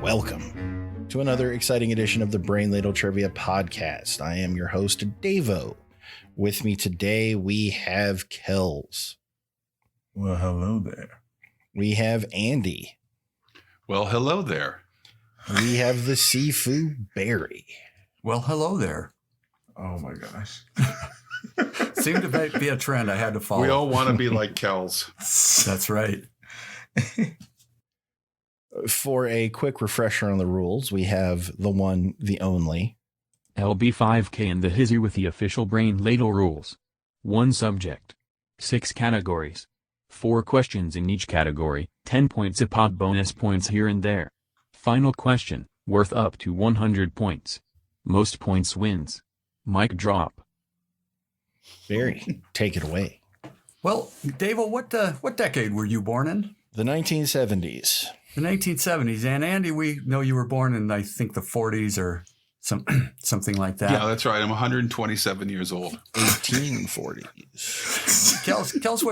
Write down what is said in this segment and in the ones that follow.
Welcome to another exciting edition of the Brain Ladle Trivia Podcast. I am your host, Davo. With me today, we have Kels. Well, hello there. We have Andy. Well, hello there. We have the Sifu Barry. Well, hello there. Oh my gosh. Seemed to be a trend I had to follow. We all want to be like Kels. That's right. For a quick refresher on the rules, we have the one, the only. LB5K and the Hizzy with the official Brain Ladle rules. 1 subject. 6 categories. 4 questions in each category, 10 points a pop, bonus points here and there. Final question, worth up to 100 points. Most points wins. Mic drop. Barry, take it away. Well, Davo, what decade were you born in? The 1970s. The 1970s. And Andy, we know you were born in, I think, the 40s or something like that. Yeah, that's right. I'm 127 years old. 1840s. Kels,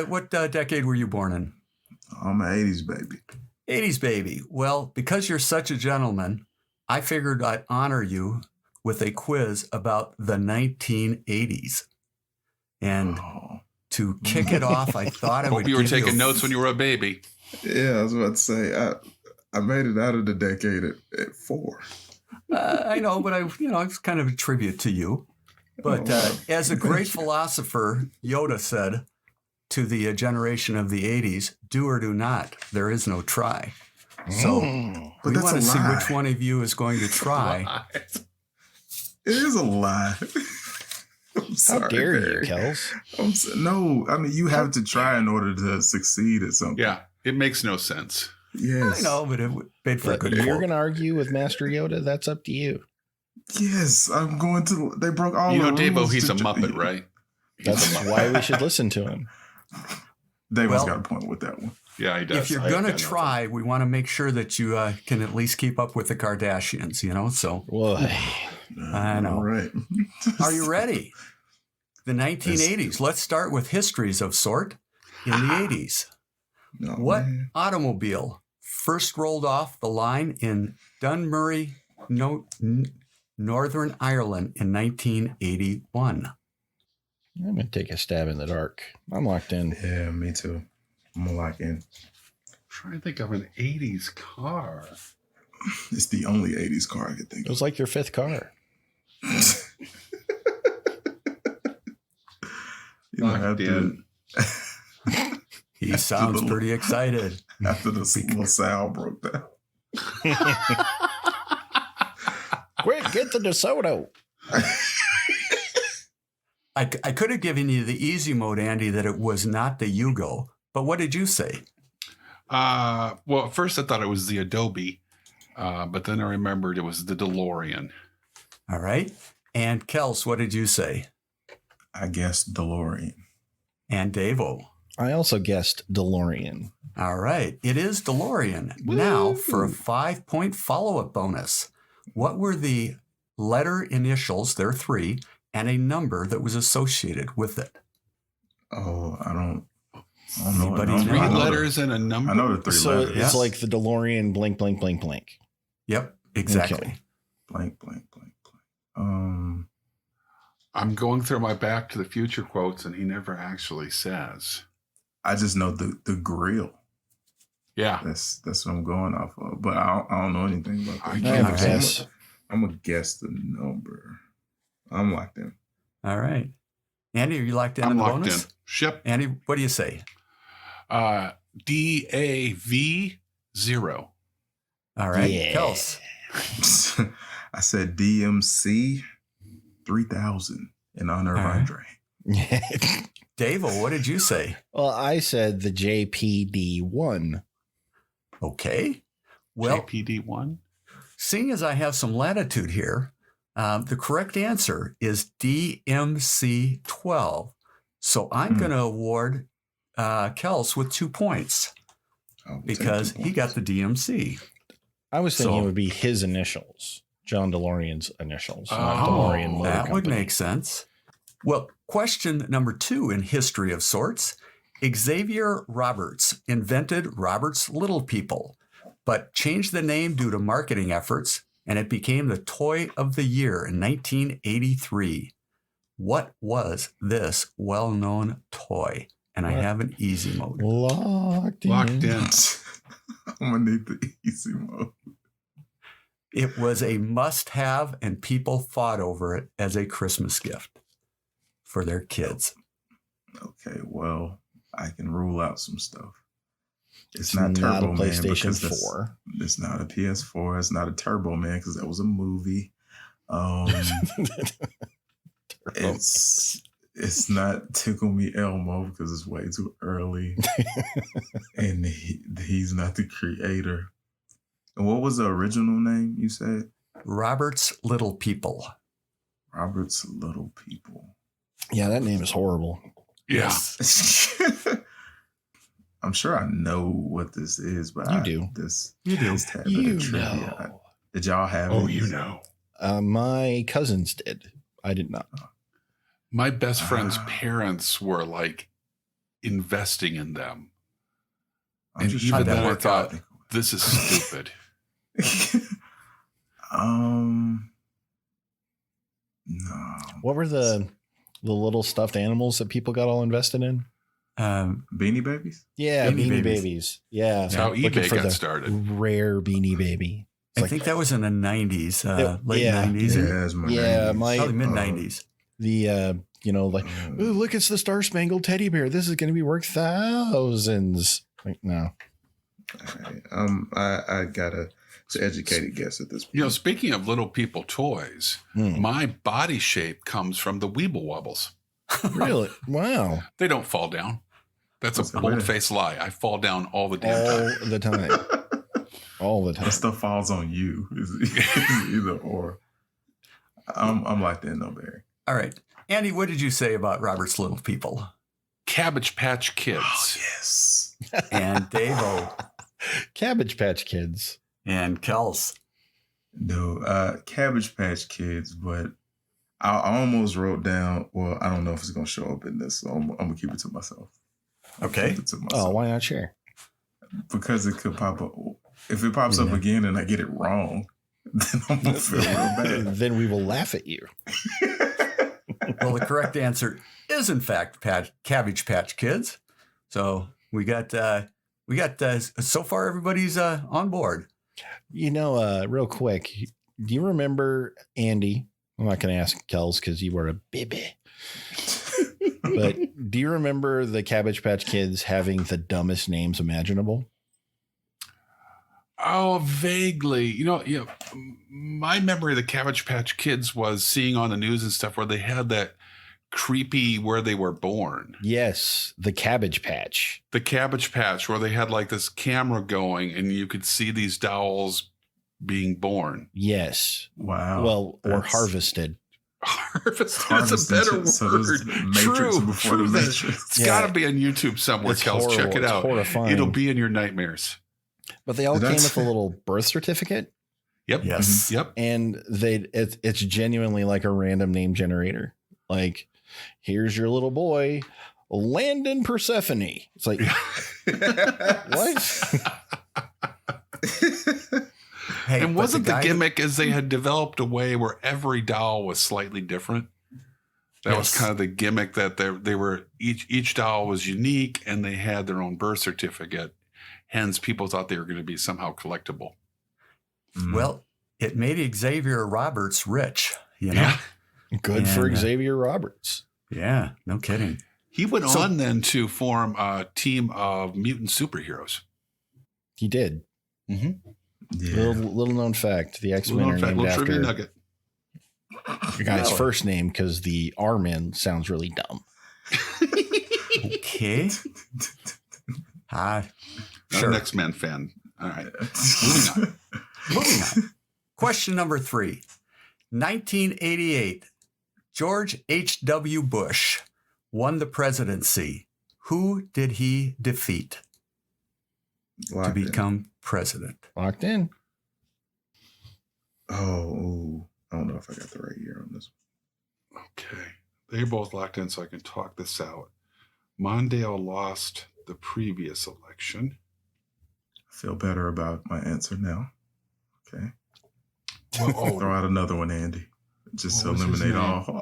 what decade were you born in? I'm an 80s baby. 80s baby. Well, because you're such a gentleman, I figured I'd honor you with a quiz about the 1980s. And to kick it off, I thought I would Hope you were taking notes when you were a baby. Yeah, I was about to say, I made it out of the decade at 4. I know, but it's kind of a tribute to you. But as a great philosopher, Yoda said to the generation of the 80s, do or do not. There is no try. So we want to see which one of you is going to try. It is a lie. I'm sorry, How dare Barry. you, Kels? No, I mean, you have to try in order to succeed at something. Yeah, it makes no sense. Yes. I know, but it made for a good You're quote. going to argue with Master Yoda? That's up to you. Yes, I'm going to. They broke all You know, the rules. Davo, he's a Muppet, right? That's why we should listen to him. Davo's got a point with that one. Yeah, he does. If you're going to try, we want to make sure that you can at least keep up with the Kardashians, so. Whoa. I know. All right. Are you ready? The 1980s. Let's start with histories of sort in the 80s. No, What man. automobile first rolled off the line in Dunmurry, Northern Ireland in 1981? I'm going to take a stab in the dark. I'm locked in. Yeah, me too. I'm gonna lock in. Trying to think of an 80s car. It's the only 80s car I could think It of. was like your 5th car. You know, Locked in. He sounds pretty excited. After the little sound broke down. Quick, get the DeSoto. I could have given you the easy mode, Andy, that it was not the Yugo. But what did you say? Well, at first I thought it was the Adobe, but then I remembered it was the DeLorean. All right. And Kels, what did you say? I guess DeLorean. And Davo. I also guessed DeLorean. All right. It is DeLorean. Woo! Now for a 5-point follow-up bonus. What were the letter initials, there are 3, and a number that was associated with it? Oh, I don't know. Anybody I know. know? 3 I know letters and a number? I know the 3 So letters. it's like the DeLorean blank, blank, blank, blank. Yep, exactly. Okay. Blank, blank, blank, blank. I'm going through my Back to the Future quotes, and he never actually says. I just know the grill. Yeah. That's what I'm going off of. But I don't know anything about I that. I have a All right. guess. I'm going to guess the number. I'm locked in. All right. Andy, are you locked in I'm on the locked bonus? in. Ship. Andy, what do you say? DAV 0. All right. Yeah. Kels. I said DMC 3000 in honor of All right. Andre. Davo, what did you say? Well, I said the JPD1. Okay. Well, JPD1. seeing as I have some latitude here, the correct answer is DMC 12. So I'm going to award Kels with 2 points I'll take because 2 he got points. the DMC. I was thinking So- it would be his initials. John DeLorean's initials, not Oh, DeLorean Motor That would Company. make sense. Well, question number 2 in history of sorts. Xavier Roberts invented Robert's Little People. but changed the name due to marketing efforts, and it became the Toy of the Year in 1983. What was this well-known toy? And I have an easy mode. Locked Locked in. I'm going to need the easy mode. It was a must-have, and people fought over it as a Christmas gift for their kids. Okay, well, I can rule out some stuff. It's not Turbo a Man PlayStation because 4. It's not a PS4. It's not a Turbo Man because that was a movie. It's not Tickle Me Elmo because it's way too early. And he's not the creator. And what was the original name you said? Robert's Little People. Robert's Little People. Yeah, that name is horrible. Yeah. Yes. I'm sure I know what this is, but You do. You do. Did y'all have it? Oh, you know. My cousins did. I did not. My best friend's parents were like investing in them. I'm And just even trying to then I work thought, out. this is stupid. No. What were the little stuffed animals that people got all invested in? Beanie Babies? Yeah, Beanie Beanie Babies. Babies. Yeah. That's how Looking eBay for got the started. Rare Beanie Baby. It's I think that was in the 90s, late yeah. 90s. Yeah, it's my Yeah, 90s. Probably mid-90s. The ooh, look, it's the Star Spangled Teddy Bear. This is going to be worth thousands. Like, no. All right. I got an educated guess at this point. You know, speaking of little people toys, my body shape comes from the Weeble Wobbles. Really? Wow. They don't fall down. That's a What's that? bold-faced lie. I fall down all the damn time. All the time. All the time. That stuff falls on you. It's either or. I'm locked in, though, Barry. All right. Andy, what did you say about Robert's Little People? Cabbage Patch Kids. Oh, yes. And Dave-O. Cabbage Patch Kids. And Kels. No, Cabbage Patch Kids, but I almost wrote down, well, I don't know if it's going to show up in this, so I'm going to keep it to myself. Okay. Keep it to Oh, myself. why not share? Because it could pop up. If it pops up again and I get it wrong, then I'm going to feel real bad. Then we will laugh at you. Well, the correct answer is, in fact, Cabbage Patch Kids. So we got so far everybody's on board. You know, real quick, do you remember Andy? I'm not going to ask Kels because you were a baby. But do you remember the Cabbage Patch Kids having the dumbest names imaginable? Oh, vaguely. You know, my memory of the Cabbage Patch Kids was seeing on the news and stuff where they had that creepy where they were born. Yes, the Cabbage Patch. The Cabbage Patch where they had like this camera going and you could see these dolls being born. Yes. Wow. Well, or That's- harvested. Harvested is a better word. So there's Matrix before the Matrix. It's Yeah. got to be on YouTube somewhere, It's Kels. Check horrible. it It's out. horrifying. It'll be in your nightmares. But they all came That's- with a little birth certificate, Yep. Yes. Yep. and it's genuinely like a random name generator. Like, here's your little boy, Landon Persephone. It's like, what? Hey, And but wasn't the guy- gimmick is they had developed a way where every doll was slightly different? That was Yes. kind of the gimmick, that they were each doll was unique and they had their own birth certificate. Hence, people thought they were going to be somehow collectible. Well, it made Xavier Roberts rich, you know? Good for And, Xavier Roberts. Yeah, no kidding. He went So- on then to form a team of mutant superheroes. He did. Yeah. Little known fact: the X-Men Little are fact, named little trivia after nugget. the guy's Really? first name because the R-Men sounds really dumb. Okay. Not Sure. an X-Men fan. All right. Moving on. Moving on. Question number 3. 1988. George H.W. Bush won the presidency. Who did he defeat to Locked in. become president? Locked in. Oh, I don't know if I got the right year on this Okay. They're both locked in, so I can talk this out. Mondale lost the previous election. feel better about my answer now. Okay. Well, Throw out another one, Andy. Just to What was his eliminate name?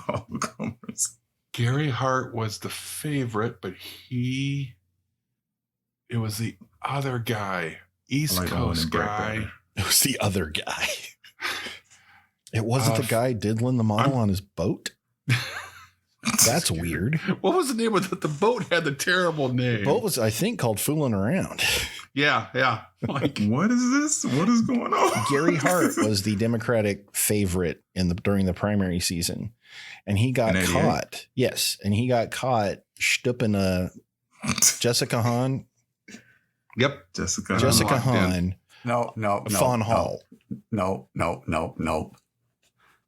all comers. Gary Hart was the favorite, but it was the other guy, East I like Owen Coast and Brett guy. better. It was the other guy. It wasn't the Uh, guy diddling the model on his boat. That's weird. What was the name of the boat? Had the terrible name. The boat was, I think, called Fooling Around. Yeah. Like, What is this? What is going on? Gary Hart was the Democratic favorite during the primary season, and he got In 88? caught. Yes, and he got caught stooping Jessica Hahn. yep. Jessica. Jessica locked in. Hahn. No. Fawn Hall. No.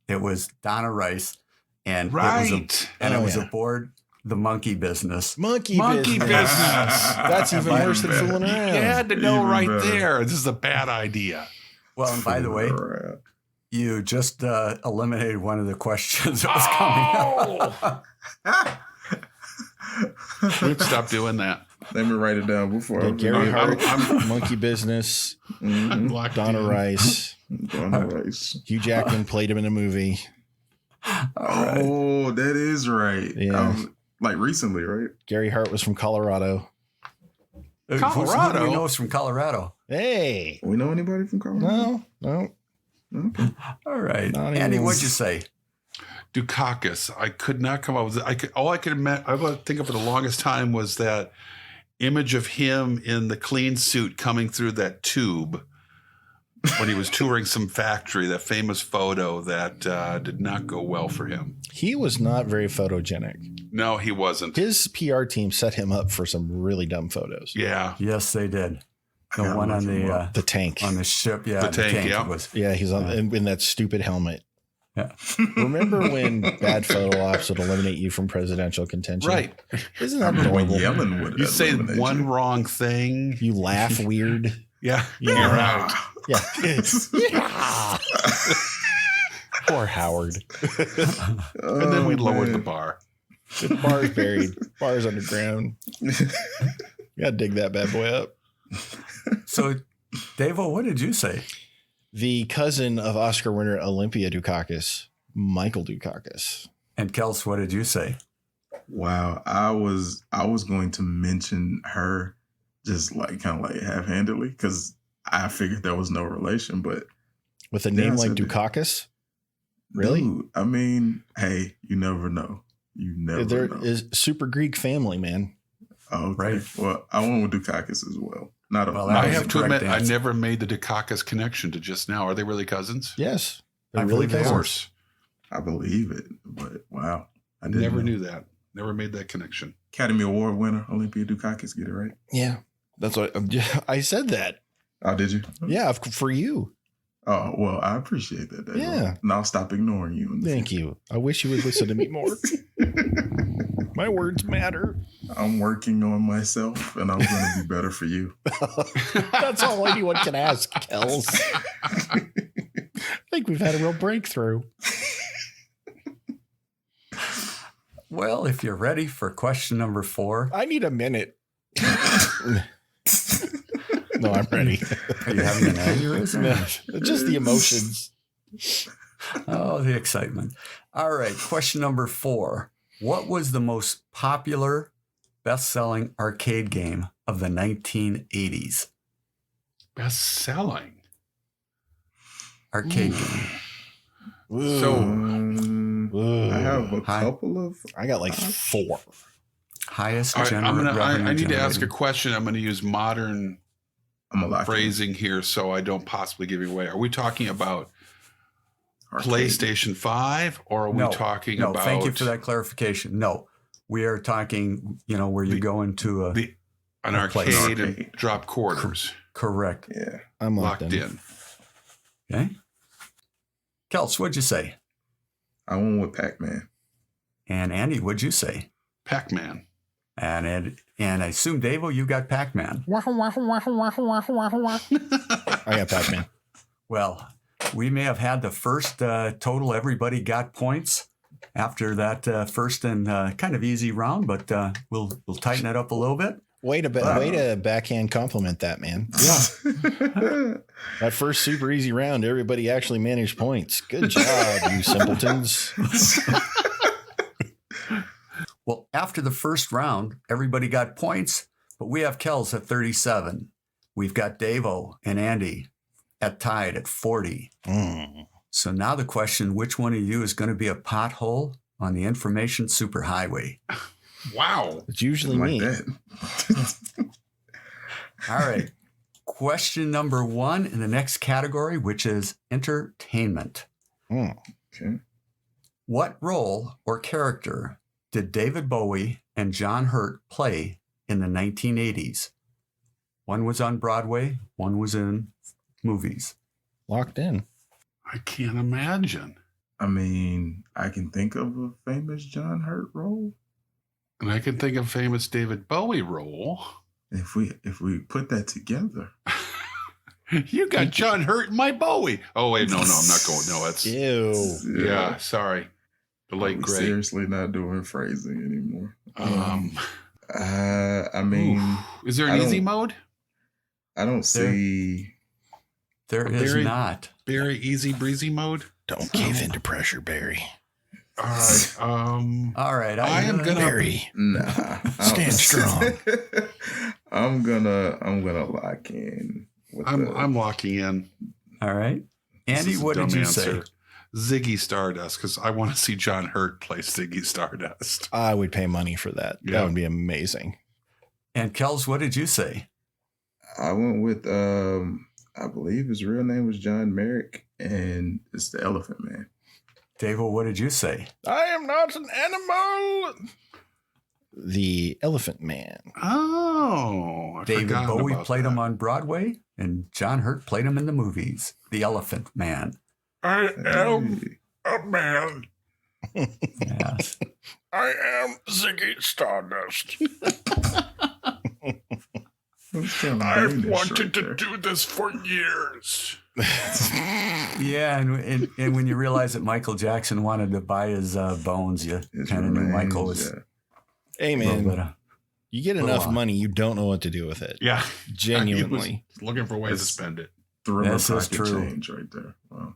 It was Donna Rice, and Right. it was Oh, yeah. aboard the monkey business. Monkey Monkey business. business. That's even Even worse than better. fooling You around. had to know Even right better. there. This is a bad idea. Well, and by the way, Right. you just eliminated one of the questions that was coming up. We'd stop doing that. Let me write it down before. Yeah, Gary I'm- Hart, Monkey Business, I'm locked Donna in. Rice, Donna Rice. Hugh Jackman played him in a movie. All right. Oh, that is right. Yeah. Like recently, right? Gary Hart was from Colorado. Who Colorado? do we know is from Colorado? Hey, We know anybody from Colorado? no, Okay. All right. Not Andy, even- what'd you say? Dukakis. I could not come up with it. All I could think of for the longest time was that image of him in the clean suit coming through that tube when he was touring some factory, that famous photo that did not go well for him. he was not very photogenic. No, he wasn't. His PR team set him up for some really dumb photos. Yeah. Yes, they did. The gotta one look on him the up. The tank. ship. Yeah, The tank, yeah. was. Yeah, he's on in that stupid helmet. Yeah. Remember when bad photo ops would eliminate you from presidential contention? Right. Isn't I that remember when adorable? Yellen would You say eliminate one you. wrong thing. You laugh weird. Yeah. Yeah. Right. Yeah. Yeah. Poor Howard. And then we lowered the man. bar. The bar's buried. Bar's underground. You gotta dig that bad boy up. So, Davo, what did you say? The cousin of Oscar winner Olympia Dukakis, Michael Dukakis. And Kels, what did you say? Wow, I was going to mention her just like kind of like half-handedly because I figured there was no relation, but With a Yeah, name I like said that. Dukakis? Really? dude, I mean, hey, you never know. You never There know. is super Greek family, man. Oh, okay. Right. Well, I went with Dukakis as well. Not a. Well, not that I was have the to correct admit, I answer. never made the Dukakis connection to just now. Are they really cousins? Yes. I They're really believe they Of are. cousins. course. I believe it, but wow, I I didn't never know. knew that. Never made that connection. Academy Award winner Olympia Dukakis. Get it right? Yeah. That's what I said that. Oh, did you? Yeah, for you. Oh, well, I appreciate that. Dave. Yeah. And I'll stop ignoring you. In the Thank you. I wish you would listen to me more. My words matter. I'm working on myself, and I'm going to be better for you. That's all anyone can ask, Kels. I think we've had a real breakthrough. Well, if you're ready for question number 4, I need a minute. No, I'm ready. are you having an aneurysm? Just the emotions. Oh, the excitement. All right. Question number 4. What was the most popular best-selling arcade game of the 1980s? Best selling. Arcade game. So- I have a Hi. couple of. I got like 4. Highest All right, revenue I need to ask a generating. question. I'm going to use modern I'm a lot phrasing here so I don't possibly give it away. Are we talking about Arcade. PlayStation 5 or are we talking no, about thank you for that clarification. No, we are talking, where you go into a an A place. arcade and Arcade. drop quarters correct. Yeah. I'm locked in? Okay. Kels, what'd you say? I went with Pac-Man. And Andy, what'd you say? Pac-Man. And I assume, Davo, you got Pac-Man. I got Pac-Man. Well, we may have had the first total everybody got points after that first and kind of easy round, but we'll tighten it up a little bit. Way to backhand compliment that, man. Yeah. That first super easy round, everybody actually managed points. Good job, you simpletons. Well, after the first round, everybody got points, but we have Kels at 37. We've got Davo and Andy tied at 40. So now the question, which one of you is going to be a pothole on the information superhighway? Wow. It's usually like me. that. All right. Question number 1 in the next category, which is entertainment. Okay. What role or character did David Bowie and John Hurt play in the 1980s? One was on Broadway, one was in movies. Locked in. I can't imagine. I mean, I can think of a famous John Hurt role. And I can think of famous David Bowie role. If we put that together. You got John Hurt and my Bowie. Oh, wait, no, I'm not going. No, that's. Ew. Yeah, sorry. The late I'm great. seriously not doing phrasing anymore. I I mean, is there an easy mode? I don't see. There is not. Barry easy breezy mode? Don't cave into pressure, Barry. All right. All right. I am gonna Barry. Nah. Stand strong. I'm gonna lock in. I'm locking in. All right. This Andy, is a what did dumb you answer. say? Ziggy Stardust, because I want to see John Hurt play Ziggy Stardust. I would pay money for that. Yeah. That would be amazing. And Kels, what did you say? I went with I believe his real name was John Merrick, and it's the Elephant Man. Davo, what did you say? I am not an animal. The Elephant Man. Oh, I David forgot Bowie about played that. him on Broadway, and John Hurt played him in the movies. The Elephant Man. I am a man. Yes. I am Ziggy Stardust. I've wanted to do this for years. Yeah, and when you realize that Michael Jackson wanted to buy his bones, you kind of knew Michael was Hey, a little bit man. of, You get enough money, you don't know what to do with it. Yeah. Genuinely. He was looking for ways to spend it. Thriller This is pocket true. change right there. Wow.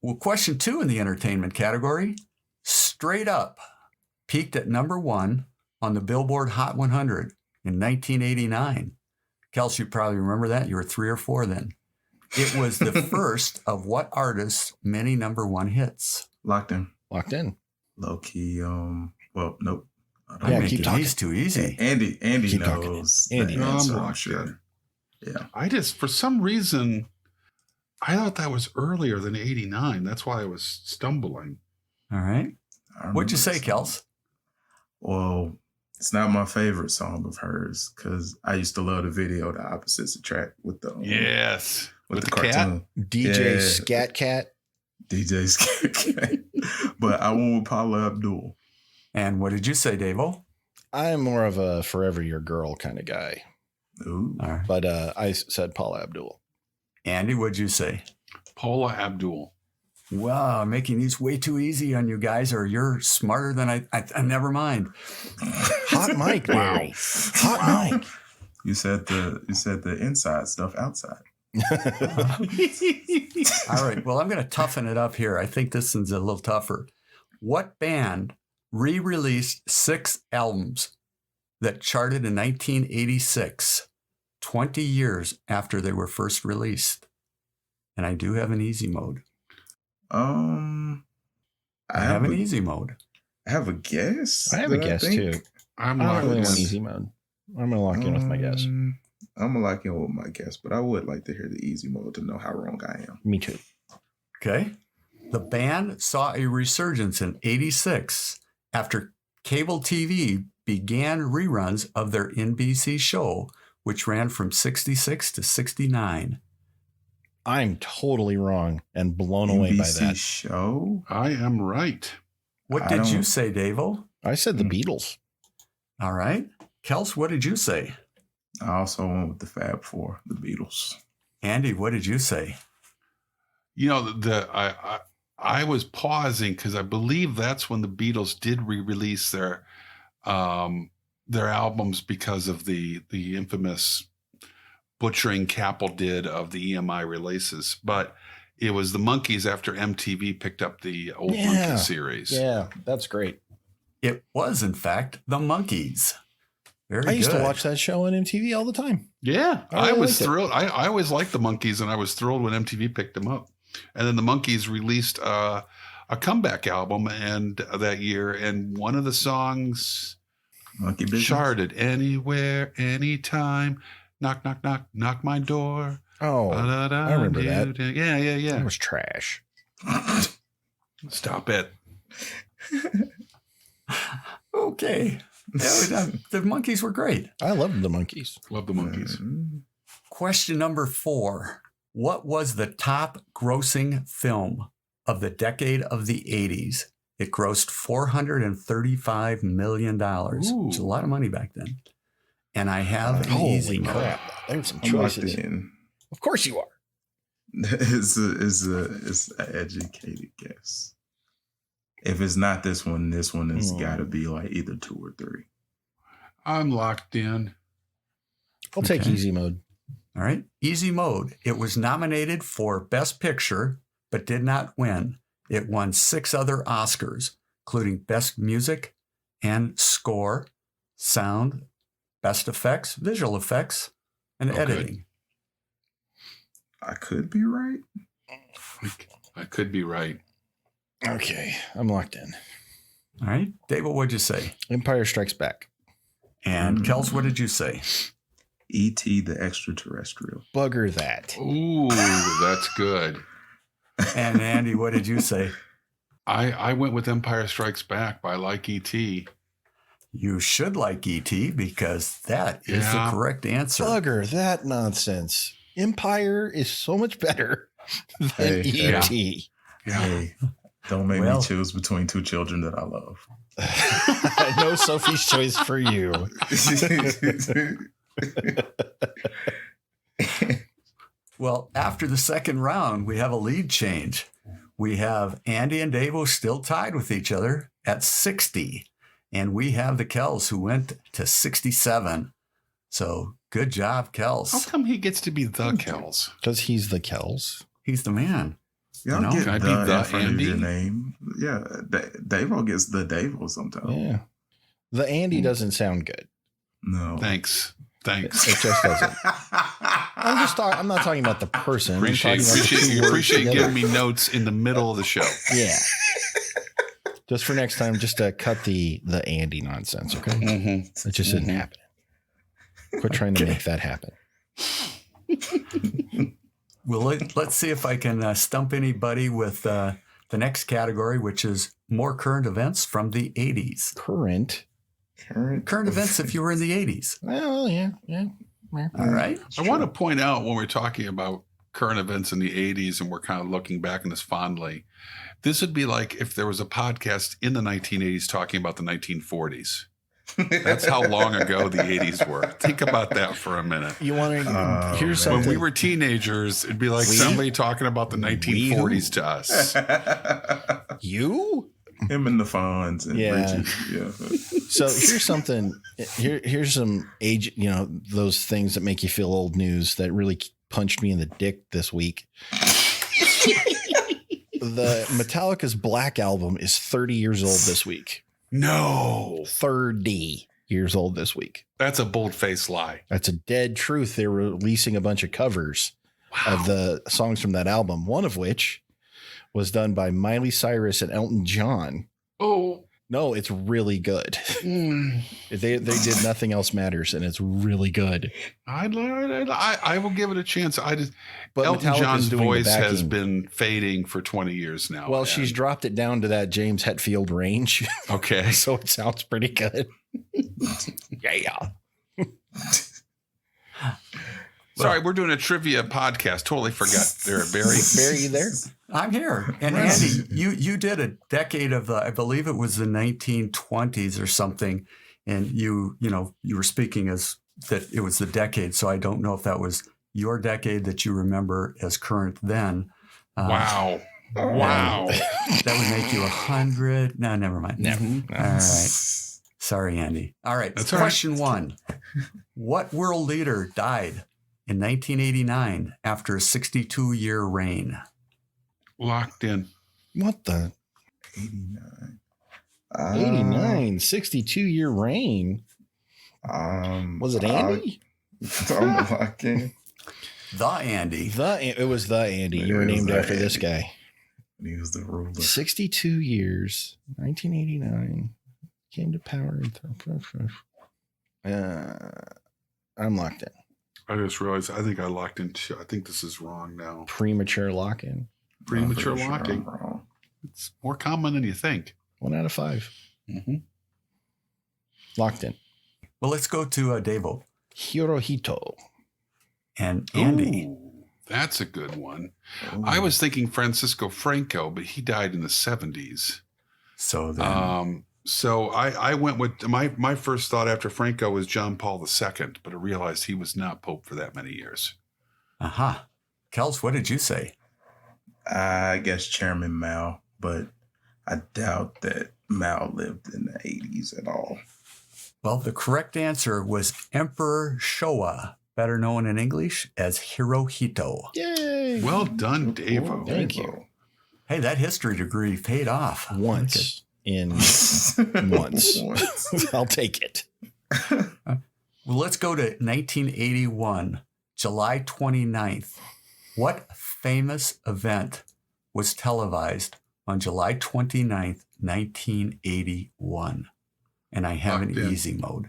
Well, question 2 in the entertainment category, Straight Up, peaked at number 1 on the Billboard Hot 100 in 1989. Kels, you probably remember that. You were 3 or 4 then. It was the first of what artist's many number 1 hits? Locked in. Locked in. Low key. Well, nope. I don't Yeah, know. keep Making talking. these too easy. Andy Keep talking. knows. Andy the knows. answer, I'm I'm sure. locked Yeah. I just, for some reason, I thought that was earlier than 89. That's why I was stumbling. All right. I What'd you remember say, this song. Kels? Well, it's not my favorite song of hers because I used to love the video, The Opposites Attract, with the Yes. with the cat? cartoon. DJ Yeah. Scat Cat. DJ Scat. But I went with Paula Abdul. And what did you say, Davo? I'm more of a Forever Your Girl kind of guy. Ooh. All right. But I said Paula Abdul. Andy, what'd you say? Paula Abdul. Wow, I'm making these way too easy on you guys, or you're smarter than I never mind. Hot mic, Barry. Hot mic. You said the inside stuff outside. All right. Well, I'm going to toughen it up here. I think this one's a little tougher. What band re-released 6 albums that charted in 1986, 20 years after they were first released? And I do have an easy mode. I I have an easy mode. I have a guess. I have a that guess think. too. I'm I don't locked really in. want easy mode. I'm gonna lock in with my guess. I'm gonna lock in with my guess, but I would like to hear the easy mode to know how wrong I am. Me too. Okay. The band saw a resurgence in 86 after cable TV began reruns of their NBC show, which ran from 66 to 69. I'm totally wrong and blown away by NBC that. show. I am right. What I did you don't- say, Davo? I said the Beatles. All right. Kels, what did you say? I also went with the Fab Four, the Beatles. Andy, what did you say? You know, I was pausing because I believe that's when the Beatles did re-release their their albums because of the infamous butchering Capel did of the EMI releases, but it was the Monkees after MTV picked up the old Monkey series. Yeah, that's great. It was, in fact, the Monkees. Very I used good. to watch that show on MTV all the time. Yeah, I I was liked it. thrilled. I always liked the Monkees, and I was thrilled when MTV picked them up. And then the Monkees released a comeback album and that year, and one of the songs Monkey business. charted anywhere, anytime. Knock, knock, knock, knock my door. Oh, Ba-da-da, I remember that. Yeah. It was trash. Stop it. Okay. Yeah, the Monkees were great. I loved the Monkees. Love the Monkees. Question number 4. What was the top grossing film of the decade of the 80s? It grossed $435 million, which is a lot of money back then. And I have an easy Holy one. crap. There's some I'm locked choices. in. Of course you are. It's an educated guess. If it's not this one has got to be like either 2 or 3. I'm locked in. I'll take Okay. easy mode. All right. Easy Mode. It was nominated for Best Picture, but did not win. It won 6 other Oscars, including Best Music and Score, Sound, Best Effects, Visual Effects, and Oh, good. Editing. I could be right. I could be right. Okay, I'm locked in. All right. David, what'd you say? Empire Strikes Back. And Kels, what did you say? E.T. the Extraterrestrial. Bugger that. Ooh, that's good. And Andy, what did you say? I went with Empire Strikes Back, but I like E.T. You should like E.T. because that is the Yeah. correct answer. Bugger that nonsense. Empire is so much better than Hey, E.T. Yeah. Hey, don't make Well. me choose between 2 children that I love. No Sophie's Choice for you. Well, after the second round, we have a lead change. We have Andy and Davo still tied with each other at 60. And we have the Kels who went to 67. So good job, How Kels. come he gets to be the Kels? Because he's the Kels. He's the man. Y'all You know, get can I the be the in front of Andy? your name. Yeah, Davo gets the Davo sometimes. Yeah. The Andy doesn't sound good. No. Thanks. It just doesn't. I'm not talking about the person. I'm talking about the two words Appreciate together. giving me notes in the middle of the show. Yeah. Just for next time, just to cut the Andy nonsense, okay? Mm-hmm. It just isn't happening. Quit trying to make that happen. Well, let's see if I can stump anybody with the next category, which is more current events from the 80s. Current. Current events if you were in the 80s. Well, yeah. All right. I want to point out when we're talking about current events in the 80s and we're kind of looking back on this fondly, this would be like if there was a podcast in the 1980s talking about the 1940s. That's how long ago the 80s were. Think about that for a minute. You want to here's man. When something. we were teenagers, it'd be like somebody talking about the 1940s to us. You? Him and the Fonz and Yeah. Richie. Yeah. So here's something. Here's some age. Those things that make you feel old news that really punched me in the dick this week. The Metallica's Black album is 30 years old this week. No, 30 years old this week. that's a bold-faced lie. That's a dead truth. They're releasing a bunch of covers of the songs from that album, one of which was done by Miley Cyrus and Elton John. Oh, No, it's really good. They did Nothing Else Matters, and it's really good. I will give it a chance. But Elton Metallica's John's doing the voice has backing. been fading for 20 years now. Well, man. she's dropped it down to that James Hetfield range, okay. so it sounds pretty good. Yeah. Sorry, we're doing a trivia podcast. Totally forgot. There, Barry. Barry, you there? I'm here. And Andy, you did a decade of I believe it was the 1920s or something. And you were speaking as that it was the decade. So I don't know if that was your decade that you remember as current then. Wow. Wow. That would make you 100. No, never mind. Never. All right. Sorry, Andy. All right. That's all right. Question 1. What world leader died in 1989 after a 62-year reign? Locked in. What the? 89. 89, 62-year reign. Was it Andy? I'm locking. The Andy. It was the Andy. You were It was named the after this Andy. guy. He was the ruler. 62 years, 1989. Came to power. I'm locked in. I just realized I think I locked in too. I think this is wrong now. Premature lock-in. Premature I'm pretty sure locking. I'm wrong. It's more common than you think. 1 out of 5. Mm-hmm. Locked in. Well, let's go to Davo Hirohito. and Andy. Ooh, that's a good one. Ooh. I was thinking Francisco Franco, but he died in the 70s. So then, So I went with my first thought after Franco was John Paul II, but I realized he was not Pope for that many years. aha. Kels, what did you say? I guess Chairman Mao, but I doubt that Mao lived in the 80s at all. Well, the correct answer was Emperor Showa, better known in English as Hirohito. Yay. Well done, Davo. Thank you. Hey, that history degree paid off. Once. Once. I'll take it. Well, let's go to 1981, July 29th. What famous event was televised on July 29th, 1981? And I have Locked an in. easy mode.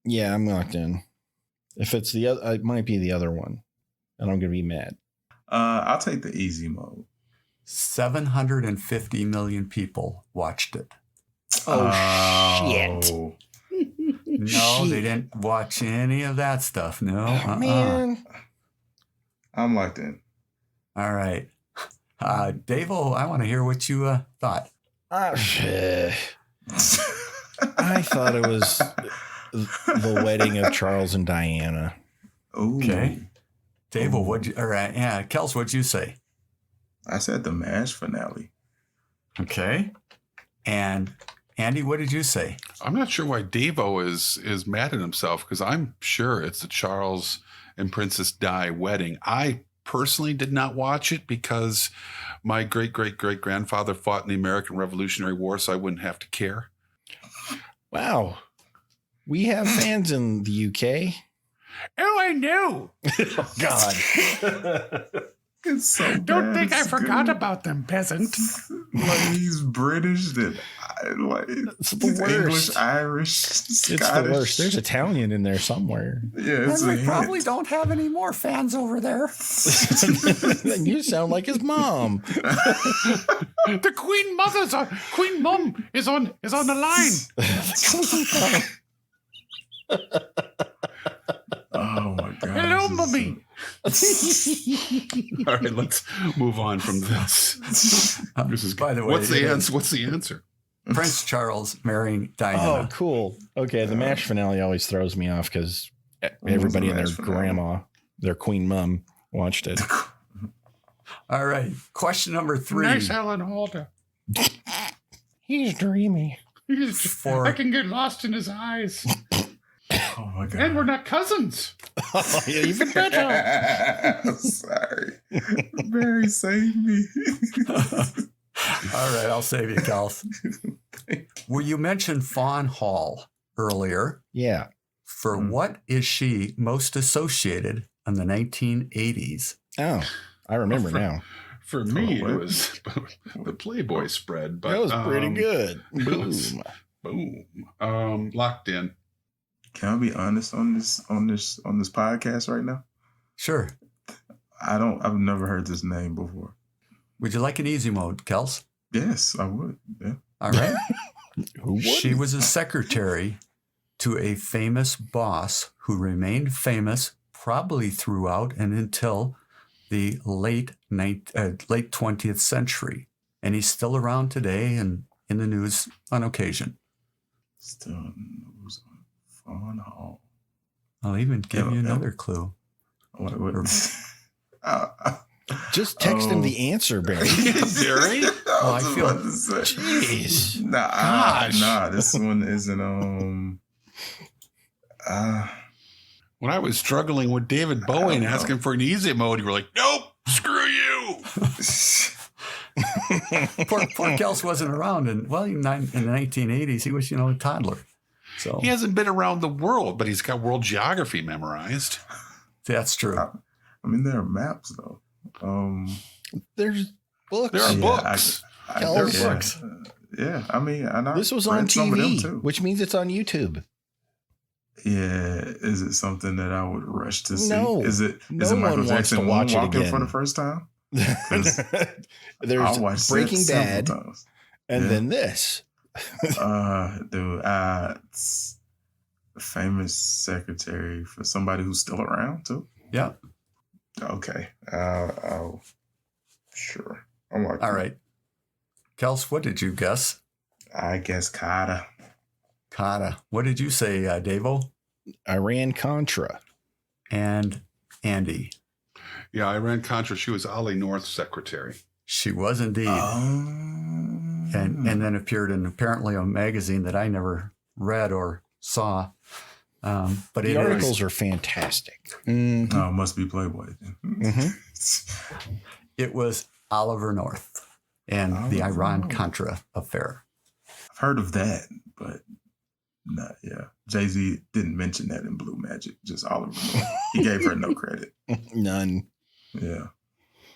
Yeah, I'm locked in. If it's the other, it might be the other one. And I'm going to be mad. I'll take the easy mode. 750 million people watched it. Oh, shit. No, they didn't watch any of that stuff. No. Man. I'm locked in. All right. Davo, I want to hear what you thought. I thought it was the wedding of Charles and Diana. Ooh. Okay. Davo, Kels, what'd you say? I said the MASH finale. Okay. And Andy, what did you say? I'm not sure why Davo is mad at himself because I'm sure it's the Charles and Princess Di wedding. I personally did not watch it because my great-great-great-grandfather fought in the American Revolutionary War, so I wouldn't have to care. Wow. We have fans in the UK. Oh, I know. Oh, God. It's so Don't bad, think I it's forgot good. about them, peasant. Like he's British, It's the he's worst. English, Irish, Scottish. It's the worst. There's Italian in there somewhere. Yeah, it's a we probably hint. don't have any more fans over there. You sound like his mom. The Queen Mum is on the line. Oh my God. Hello, this is Mummy. All right, let's move on from this. This is By the way, what's the answer? What's the answer? Prince Charles marrying Oh, Diana. cool. Okay, the MASH finale always throws me off because everybody and their MASH finale? grandma, their queen mom, watched it. All right. Question number 3. Nice Alan Alda. He's dreamy. For- I can get lost in his eyes. Oh my God. And we're not cousins. Oh, even better. Sorry. Barry, save me. All right, I'll save you, Kels. Well, you mentioned Fawn Hall earlier. Yeah. For what is she most associated in the 1980s? Oh, I remember now. For me, what? it was the Playboy spread. But That was pretty good. Boom. Boom. Boom. Locked in. Can I be honest on this podcast right now? Sure. I've never heard this name before. Would you like an easy mode, Kels? Yes, I would. Yeah. All right. Who wouldn't? She was a secretary to a famous boss who remained famous probably throughout and until the late 20th century. And he's still around today and in the news on occasion. Still knows Fawn Hall. I'll even give you Yeah. another clue. What? Just text him the answer, Barry. Barry? I feel about to say. Jeez. Nah, this one isn't. When I was struggling with David Bowie and asking for an easy mode, you were like, nope, screw you. poor Kels wasn't around in the 1980s. He was, a toddler. So He hasn't been around the world, but he's got world geography memorized. that's true. I mean, there are maps though. There's books. There are books. Kels. there are Yeah. books. Yeah, I mean, and I This was on read some of them, TV, too. which means it's on YouTube. Yeah, is it something that I would rush to see? No. Is it No Michael one wants Jackson to watch it walking for again. the first time? There's I'll watch that Breaking several Bad, times. and Yeah. then this. Dude, it's a famous secretary for somebody who's still around too. Yeah. Okay, I'll sure. I'm like, All right. Kels, what did you guess? I guess Carter. Kata. What did you say, Davo? Iran Contra. And Andy. Yeah, Iran Contra, she was Ali North's secretary. She was indeed. and then appeared in apparently a magazine that I never read or saw. But The articles are fantastic. Mhm. Oh, must be Playboy. it was Oliver North and the Oliver Iran North. Contra affair. I've heard of that, but not. Yeah, Jay-Z didn't mention that in Blue Magic. Just Oliver North. He gave her no credit. None. Yeah.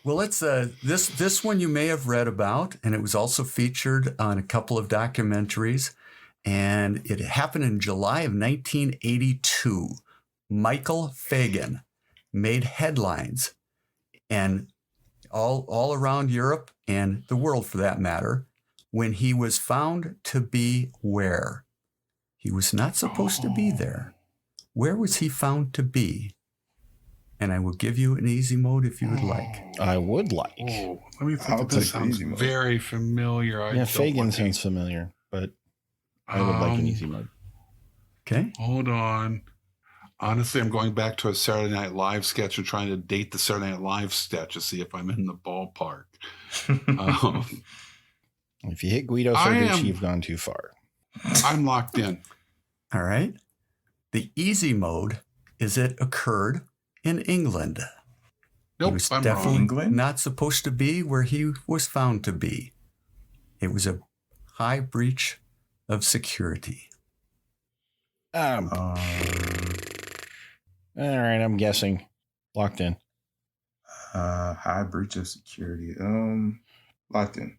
Well, it's this one you may have read about, and it was also featured on a couple of documentaries, and it happened in July of 1982. Michael Fagan made headlines, and all around Europe and the world, for that matter, when he was found to be where? He was not supposed to be there. Where was he found to be? And I will give you an easy mode if you would like. I would like. Oh, let me think. I'll This take the sounds easy mode. very familiar. I Yeah, don't Fagan want to- sounds familiar, but I would like an Um, easy mode. Okay. Hold on. Honestly, I'm going back to a Saturday Night Live sketch and trying to date the Saturday Night Live sketch to see if I'm in the ballpark. Um, If you hit Guido I Sarducci, am- you've gone too far. I'm locked in. All right. The easy mode is it occurred in England. He Nope, was I'm definitely wrong. England? not supposed to be where he was found to be. It was a high breach of security. All right, I'm guessing. Locked in. High breach of security. Locked in.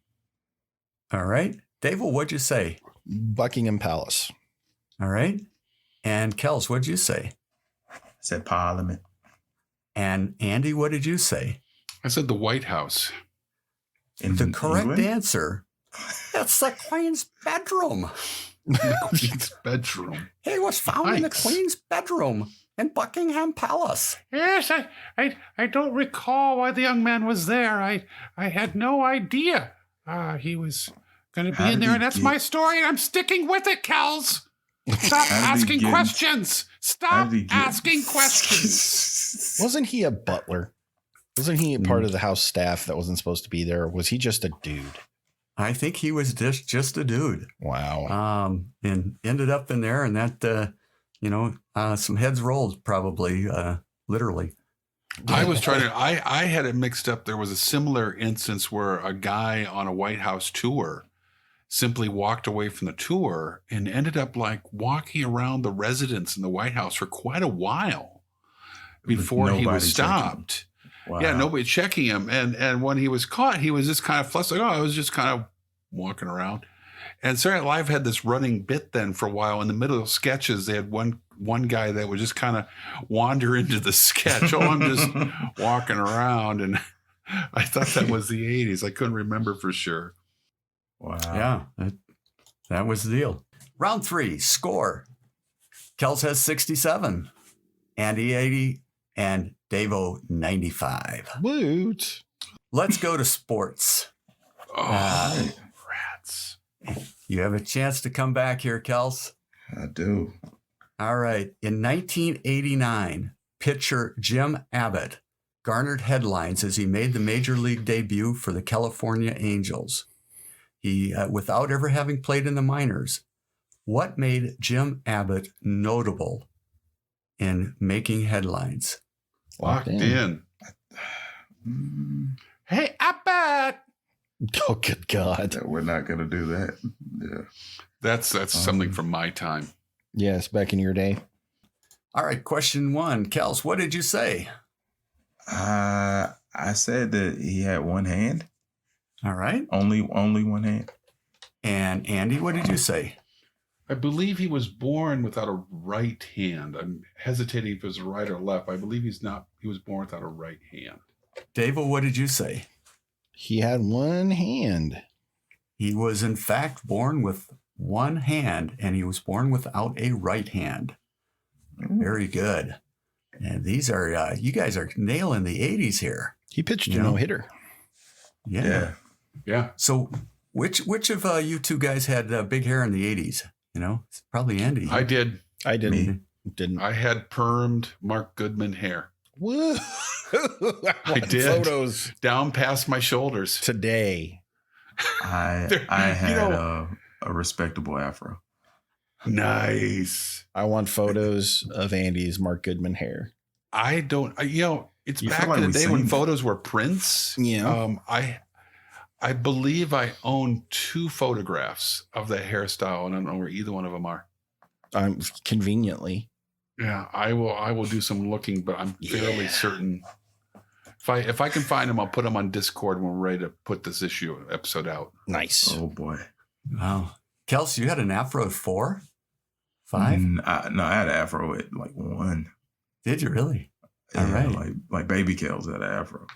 All right. David, what'd you say? Buckingham Palace. All right. And Kels, what'd you say? Said Parliament. And Andy, what did you say? I said the White House. In The correct England? answer. That's the Queen's bedroom. Queen's bedroom. He was found in the Nice. Queen's bedroom in Buckingham Palace. Yes, I don't recall why the young man was there. I had no idea he was going to be How in did there, he and that's get- my story, and I'm sticking with it, Kels. Stop How did he asking get- questions. How Stop did he get- asking questions. Wasn't he a butler? Wasn't he a part of the house staff that wasn't supposed to be there? Or was he just a dude? I think he was just a dude. Wow. And ended up in there, and that, some heads rolled probably, literally. I was trying to. I had it mixed up. There was a similar instance where a guy on a White House tour simply walked away from the tour and ended up like walking around the residence in the White House for quite a while before he Nobody was checking him. stopped. Wow. Yeah, nobody checking him. And when he was caught, he was just kind of flustered. Like, oh, I was just kind of walking around. And Saturday Night Live had this running bit then for a while. In the middle of sketches, they had one guy that would just kind of wander into the sketch. Oh, I'm just walking around. And I thought that was the 80s. I couldn't remember for sure. Wow. Yeah, that was the deal. Round 3, score. Kels has 67, Andy 80, and Davo 95. Woot. Let's go to sports. Oh, rats. You have a chance to come back here, Kels. I do. All right. In 1989, pitcher Jim Abbott garnered headlines as he made the major league debut for the California Angels. He, without ever having played in the minors, what made Jim Abbott notable in making headlines? Locked in. Hey, Abbott! Oh, good God. Yeah, we're not gonna do that. Yeah. That's something from my time. Yes, back in your day. All right, question 1. Kels, what did you say? I said that he had one hand. All right. Only one hand. And Andy, what did you say? I believe he was born without a right hand. I'm hesitating if it was right or left. I believe he was born without a right hand. Dave, what did you say? He had one hand. He was, in fact, born with one hand, and he was born without a right hand. Very good. And these are, you guys are nailing the 80s here. He pitched You a know? no-hitter. Yeah. Yeah. So which of you two guys had big hair in the 80s? You know, it's probably Andy. I did. I didn't. Me. Didn't. I had permed Mark Goodman hair. Woo! I did. Photos Down past my shoulders. today. I There- had you know- a respectable afro. Nice. I want photos of Andy's Mark Goodman hair. I don't, it's You back feel like in the we've day when seen photos were prints. Yeah. I believe I own 2 photographs of that hairstyle, and I don't know where either one of them are. Conveniently. Yeah, I will do some looking, but I'm fairly certain. If I can find them, I'll put them on Discord when we're ready to put this episode out. Nice. Oh boy. Wow. Kels, you had an afro at 4? 5? No, I had an afro at like 1. Did you really? All Yeah, right. like baby Kels had an afro.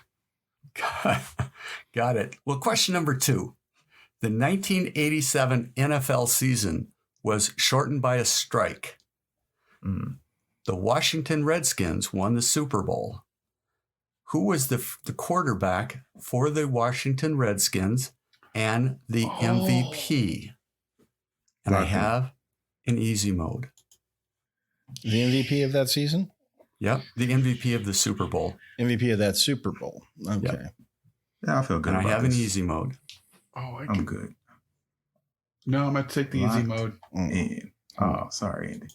Got it. Well, question number 2. The 1987 NFL season was shortened by a strike. Mm. The Washington Redskins won the Super Bowl. Who was the quarterback for the Washington Redskins and the MVP? And I Locked in. have an easy mode. The MVP of that season? Yep, the MVP of the Super Bowl. MVP of that Super Bowl. Okay. Yep. Yeah, I feel good And I about have an this. easy mode. Oh, I'm good. No, I'm gonna take the easy Locked. mode. And, oh, sorry, Andy.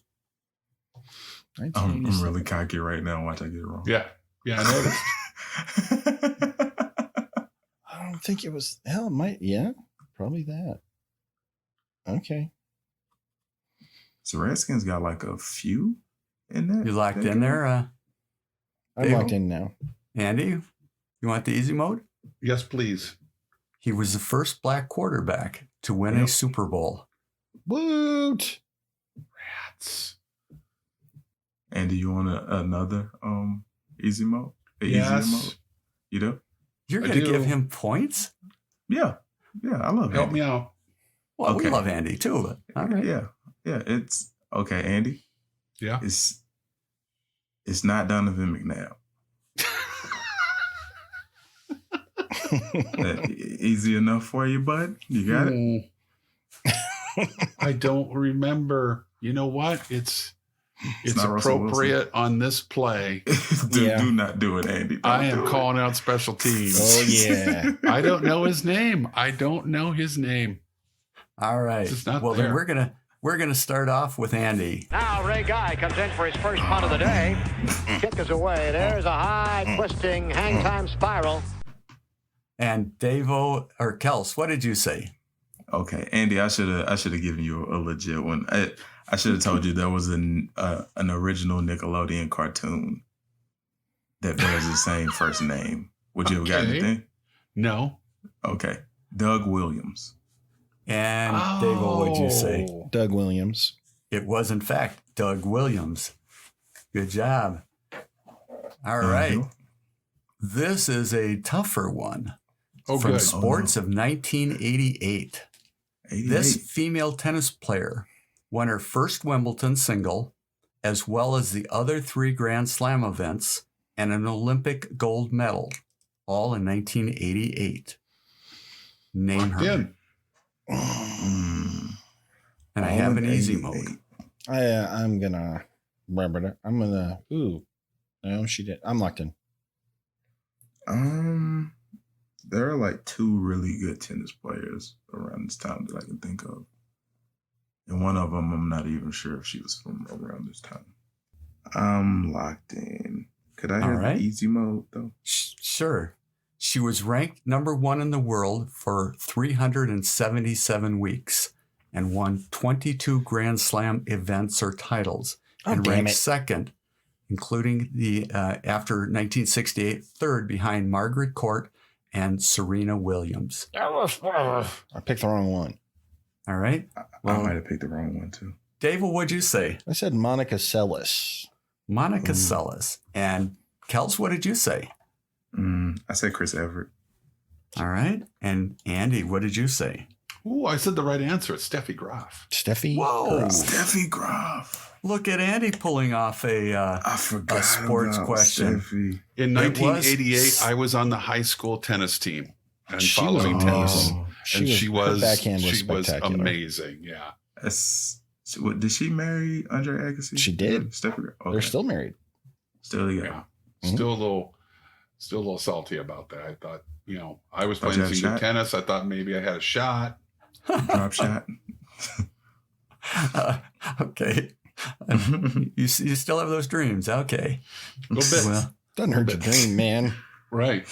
I'm 1987. really cocky right now. Watch I get it wrong. Yeah, I noticed. I don't think it was. Hell, it might. Yeah, probably that. Okay. So Redskins got like a few in that. You locked in decade? there, I'm Dave? locked in now. Andy? You want the easy mode? Yes, please. He was the first black quarterback to win a Yep. Super Bowl. Woot! Rats. Andy, you want another easy mode? An Yes. easier mode? You do? You're I going to do. give him points? Yeah. I love Help Andy. me out. Well, we Okay. love Andy too. But all right. Yeah. It's okay, Andy. Yeah. It's not Donovan McNabb. Easy enough for you, bud? You got it? I don't remember. You know what? It's not Russell Wilson. appropriate on this play. Do not do it, Andy. Don't I am do it. calling out special teams. Oh yeah. I don't know his name. All right. It's just not well, there. then we're gonna start off with Andy. Now Ray Guy comes in for his first punt of the day. Kick is away. There's a high twisting hang time spiral. And Davo or Kels, what did you say? Okay, Andy, I should have given you a legit one. I should have told you there was an original Nickelodeon cartoon that bears the same first name. Would you have got Okay. anything? No. Okay, Doug Williams. And Davo, what did you say? Oh. Doug Williams. It was, in fact, Doug Williams. Good job. All right. you. This is a tougher one. Oh, From good. sports of 1988. 88. This female tennis player won her first Wimbledon single, as well as the other 3 Grand Slam events and an Olympic gold medal, all in 1988. Name her. In. Mm. And I All have in an easy 88. mode. I'm gonna. Ooh. No, she did. I'm locked in. There are like 2 really good tennis players around this time that I can think of. And one of them, I'm not even sure if she was from around this time. I'm locked in. Could I hear the easy mode, though? Sure. She was ranked number 1 in the world for 377 weeks and won 22 Grand Slam events or titles, and ranked second, including the after 1968, third behind Margaret Court and Serena Williams. I picked the wrong one. All right. I might have picked the wrong one, too. Dave, what'd you say? I said Monica Seles. Monica Seles. And Kels, what did you say? I said Chris Everett. All right. And Andy, what did you say? Ooh, I said the right answer. It's Steffi Graf. Steffi? Whoa. Graf. Steffi Graf. Look at Andy pulling off I forgot a sports about question. Steffi. In 1988, I was on the high school tennis team and following tennis. She was backhand was spectacular. Amazing. Yeah. Did she marry Andre Agassi? She did. Steffi Graf. Okay. They're still married. Still together. Yeah. Mm-hmm. Still a little salty about that. I thought, I was playing some good tennis. I thought maybe I had a shot. Drop shot. Okay. You still have those dreams. Okay. A little bit. Well, Doesn't hurt to dream, man. Right.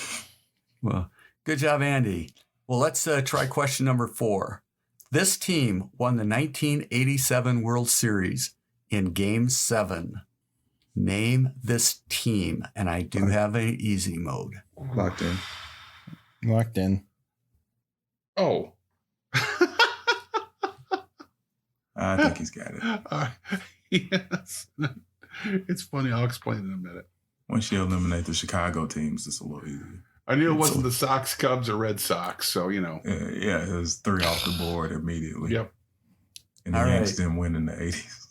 Well, good job, Andy. Well, let's try question number 4. This team won the 1987 World Series in Game 7. Name this team, and I do have an easy mode. Locked in. Locked in. Oh. I think he's got it. Yes. It's funny. I'll explain in a minute. Once you eliminate the Chicago teams, it's a little easier. I knew it wasn't the Sox, Cubs, or Red Sox, so Yeah, it was 3 off the board immediately. Yep. And the Yankees didn't win in the 80s.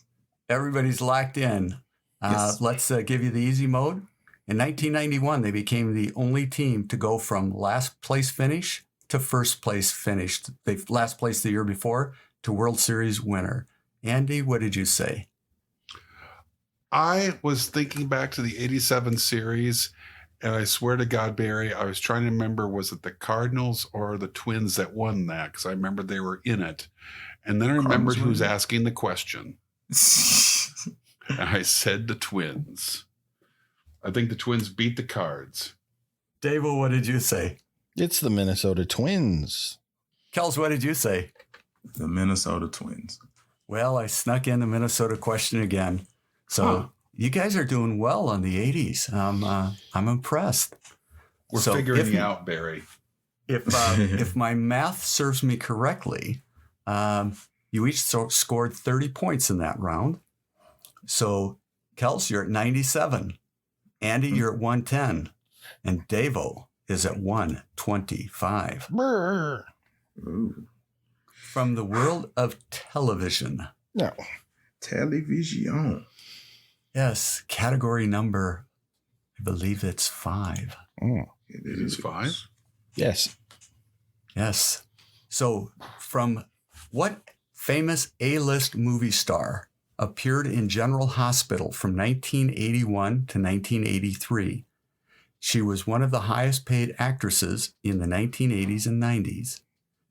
Everybody's locked in. Yes. Let's give you the easy mode. In 1991, they became the only team to go from last place finish to first place finish. They last place the year before to World Series winner. Andy, what did you say? I was thinking back to the 87 series, and I swear to God, Barry, I was trying to remember, was it the Cardinals or the Twins that won that? Because I remember they were in it. And then I remembered who's asking the question. And I said the Twins. I think the Twins beat the Cards. Dave, what did you say? It's the Minnesota Twins. Kels, what did you say? The Minnesota Twins. Well, I snuck in the Minnesota question again. So you guys are doing well on the 80s. I'm impressed. We're figuring you out, Barry. If my math serves me correctly, you each scored 30 points in that round. So, Kels, you're at 97. Andy, you're at 110. And Davo is at 125. Brr. Ooh. From the world of television. No. Television. Yes, category number, I believe it's 5. Mm. It is 5? Yes. Yes. So, from what famous A-list movie star appeared in General Hospital from 1981 to 1983? She was one of the highest paid actresses in the 1980s and 90s.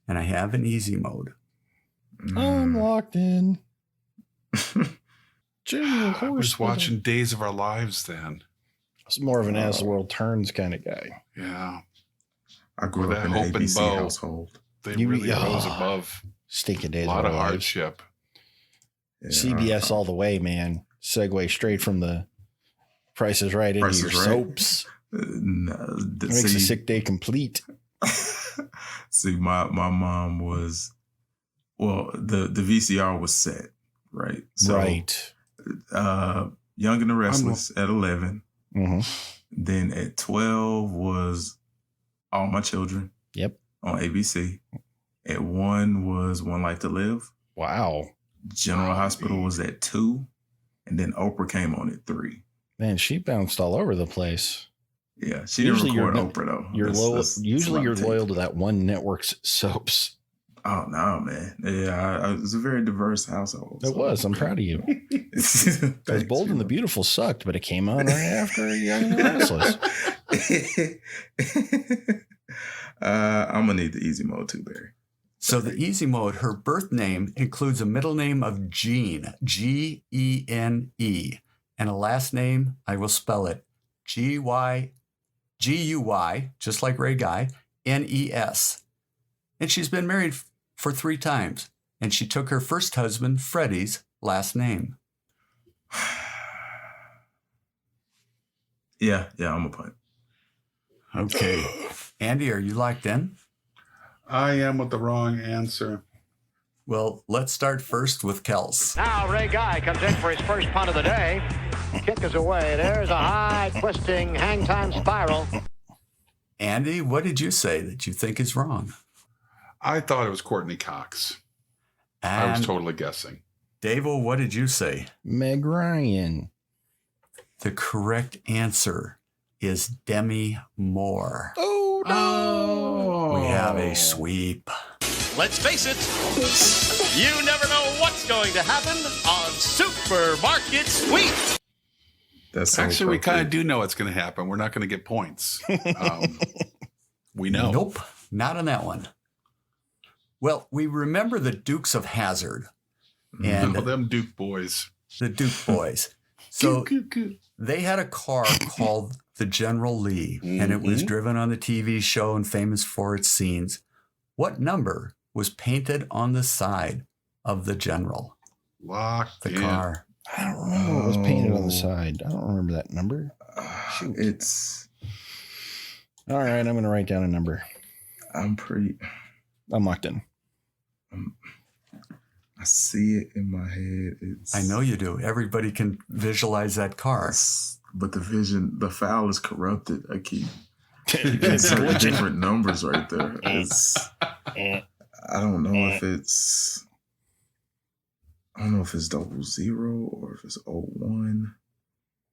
And I have an easy mode. I'm locked in. I was watching Days of Our Lives then. I was more of an As the World Turns kind of guy. Yeah. I grew up in an ABC household. They really rose above Stinking Days a lot of of Our Lives. hardship. Yeah, CBS all the way, man. Segue straight from the Price is Right into your soaps. It makes a sick day complete. See, my mom was, the VCR was set, right? So, right. Young and the Restless at 11. Mm-hmm. Then at 12 was All My Children. Yep. On ABC. At 1 was One Life to Live. Wow. General Hospital was at 2. And then Oprah came on at 3. Man, she bounced all over the place. Yeah, she didn't record Oprah though. You're loyal to that one network's soaps. Oh no, man! Yeah, it was a very diverse household. It was. I'm proud of you. Because Bold and the Beautiful sucked, but it came on right after Young and the Restless. I'm gonna need the easy mode too, Barry. So the easy mode, her birth name includes a middle name of Gene, Gene, and a last name, I will spell it, Guy, just like Ray Guy, Nes. And she's been married for 3 times, and she took her first husband, Freddie's, last name. Yeah, I'm a punt. Okay. Andy, are you locked in? I am with the wrong answer. Well, let's start first with Kels. Now Ray Guy comes in for his first punt of the day. Kick is away. There's a high twisting hang time spiral. Andy, what did you say that you think is wrong? I thought it was Courtney Cox. And I was totally guessing. Davo, what did you say? Meg Ryan. The correct answer is Demi Moore. Oh, no. We have a sweep. Let's face it, you never know what's going to happen on Supermarket Sweep. That's so Actually, we kind of appropriate. do know what's going to happen. We're not going to get points. We know. Nope, not on that one. Well, we remember the Dukes of Hazzard and Oh, them Duke boys. the Duke boys. So they had a car called the General Lee, and it was driven on the TV show and famous for its scenes. What number was painted on the side of the General? Locked The in. car. I don't remember what was painted on the side. I don't remember that number. It's. All right, I'm going to write down a number. I'm locked in. I see it in my head. It's. I know you do. Everybody can visualize that car. But the file is corrupted. I keep it's different numbers right there. I don't know if it's. I don't know if it's 00 or if it's 01.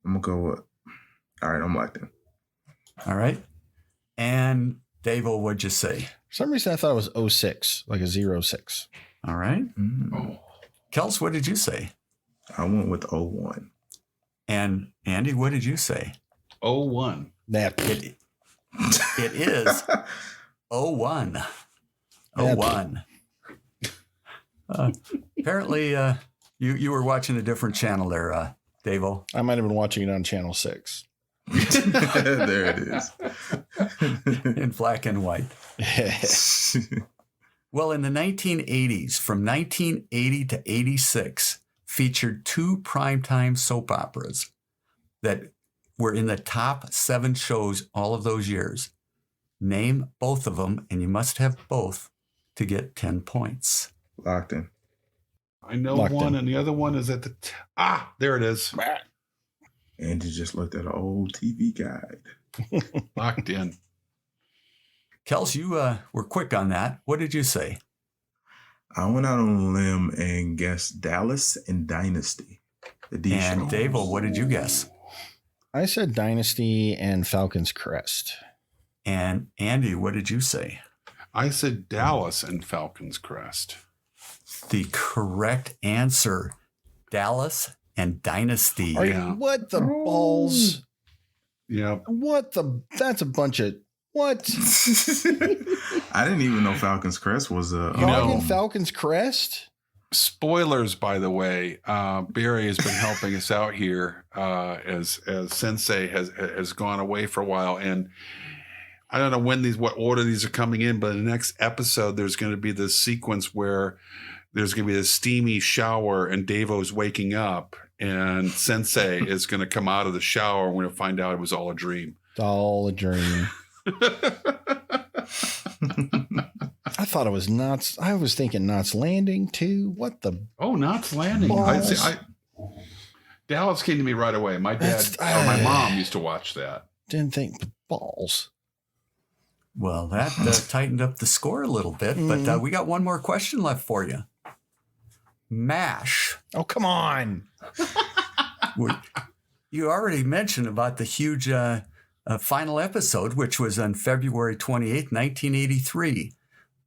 I'm gonna go with. All right, I'm locked in. All right. And Davo, what'd you say? For some reason, I thought it was 06, like a 06. All right. Oh, Kels, what did you say? I went with 01. And Andy, what did you say? 01. That It is 01. 01. Apparently, you were watching a different channel there, Davo. I might have been watching it on Channel 6. There it is. In black and white. Well, in the 1980s, from 1980 to 86, featured 2 primetime soap operas that were in the top 7 shows all of those years. Name both of them, and you must have both to get 10 points. Locked in. I know Locked one, in. and the other one is at the. There it is. Andy just looked at an old TV guide. Locked in. Kels, you were quick on that. What did you say? I went out on a limb and guessed Dallas and Dynasty. The D And show. Davo, what did you guess? I said Dynasty and Falcon's Crest. And Andy, what did you say? I said Dallas and Falcon's Crest. The correct answer, Dallas and Dynasty. Are you, Yeah. what the balls? Yeah. What the? That's a bunch of what? I didn't even know Falcon's Crest was a. Hog and Falcon's Crest? Spoilers, by the way. Barry has been helping us out here as Sensei has gone away for a while, and I don't know what order these are coming in, but in the next episode, there's going to be this sequence where there's going to be this steamy shower, and Davo's waking up, and Sensei is going to come out of the shower, and we're going to find out it was all a dream. It's all a dream. I thought it was Knots. I was thinking Knots Landing too. What the? Oh, Knots Landing. Balls. Dallas came to me right away. My dad, That's- my mom used to watch that. Didn't think balls. Well, that tightened up the score a little bit, but we got one more question left for you. MASH. Oh, come on. You already mentioned about the huge final episode, which was on February 28th, 1983.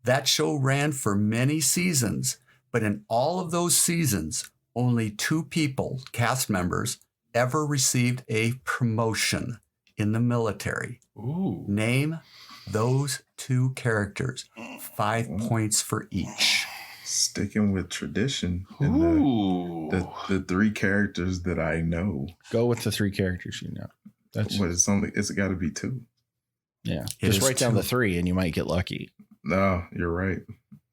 That show ran for many seasons, but in all of those seasons, only 2 people, cast members, ever received a promotion in the military. Ooh. Name those 2 characters. 5 points for each. Sticking with tradition. Ooh. And the 3 characters that I know. Go with the 3 characters you know. That's What it's got to be 2. yeah. It Just is write down 2. the 3 and you might get lucky. No, you're right.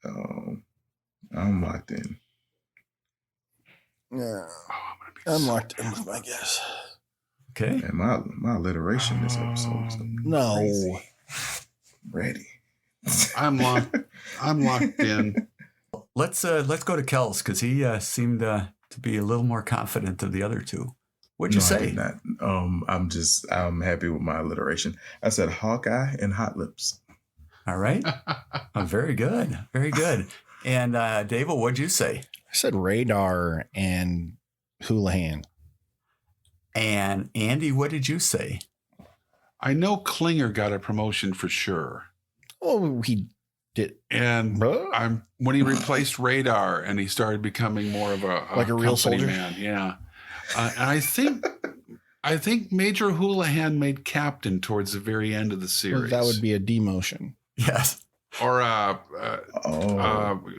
I'm locked in. Yeah. Oh, I'm locked in with my guess. Okay. And my alliteration this episode is No. crazy. Ready. I'm locked in. Let's go to Kels because he seemed to be a little more confident of the other 2. What'd you No, I say? did not. I'm happy with my alliteration. I said Hawkeye and Hot Lips. All right. Very good. Very good. And Dave, what'd you say? I said Radar and Houlihan. And Andy, what did you say? I know Klinger got a promotion for sure. Oh, he did. And Huh? when he replaced Radar and he started becoming more of a Like a real company soldier? man. Yeah. And I think Major Houlihan made captain towards the very end of the series. That would be a demotion. Yes. Or Oh,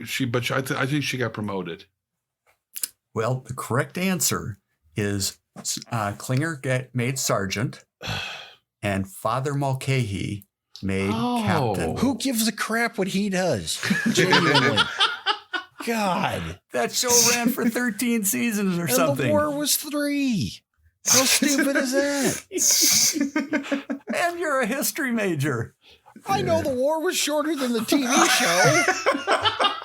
I think she got promoted. Well, the correct answer is Klinger made sergeant and Father Mulcahy made Oh. captain. Who gives a crap what he does? Genuinely. God. That show ran for 13 seasons or And something. the war was 3. How stupid is that? And you're a history major. I know the war was shorter than the TV show.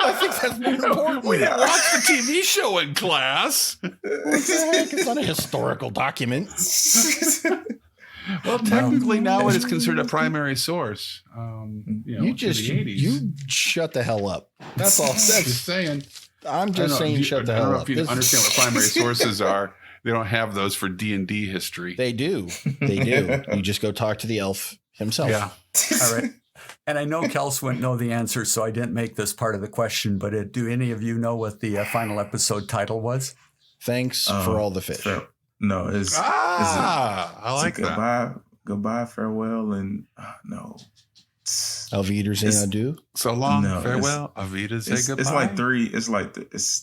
I think that's more important. We didn't watch the TV show in class. What the heck? It's not a historical document. Well, technically now it is considered a primary source. You just in the 80s. you shut the hell up. That's all. Just That's, saying. I'm just saying shut the I don't hell know up. if you This- understand what primary sources are. They don't have those for D&D history. They do. They do. You just go talk to the elf himself. Yeah. All right. And I know Kels wouldn't know the answer, so I didn't make this part of the question, but do any of you know what the final episode title was? Thanks for all the fish. No, it's I like that. goodbye, farewell, and no. Auf Wiedersehen, adieu. So long, No, farewell, Auf Wiedersehen, It's goodbay. like 3. It's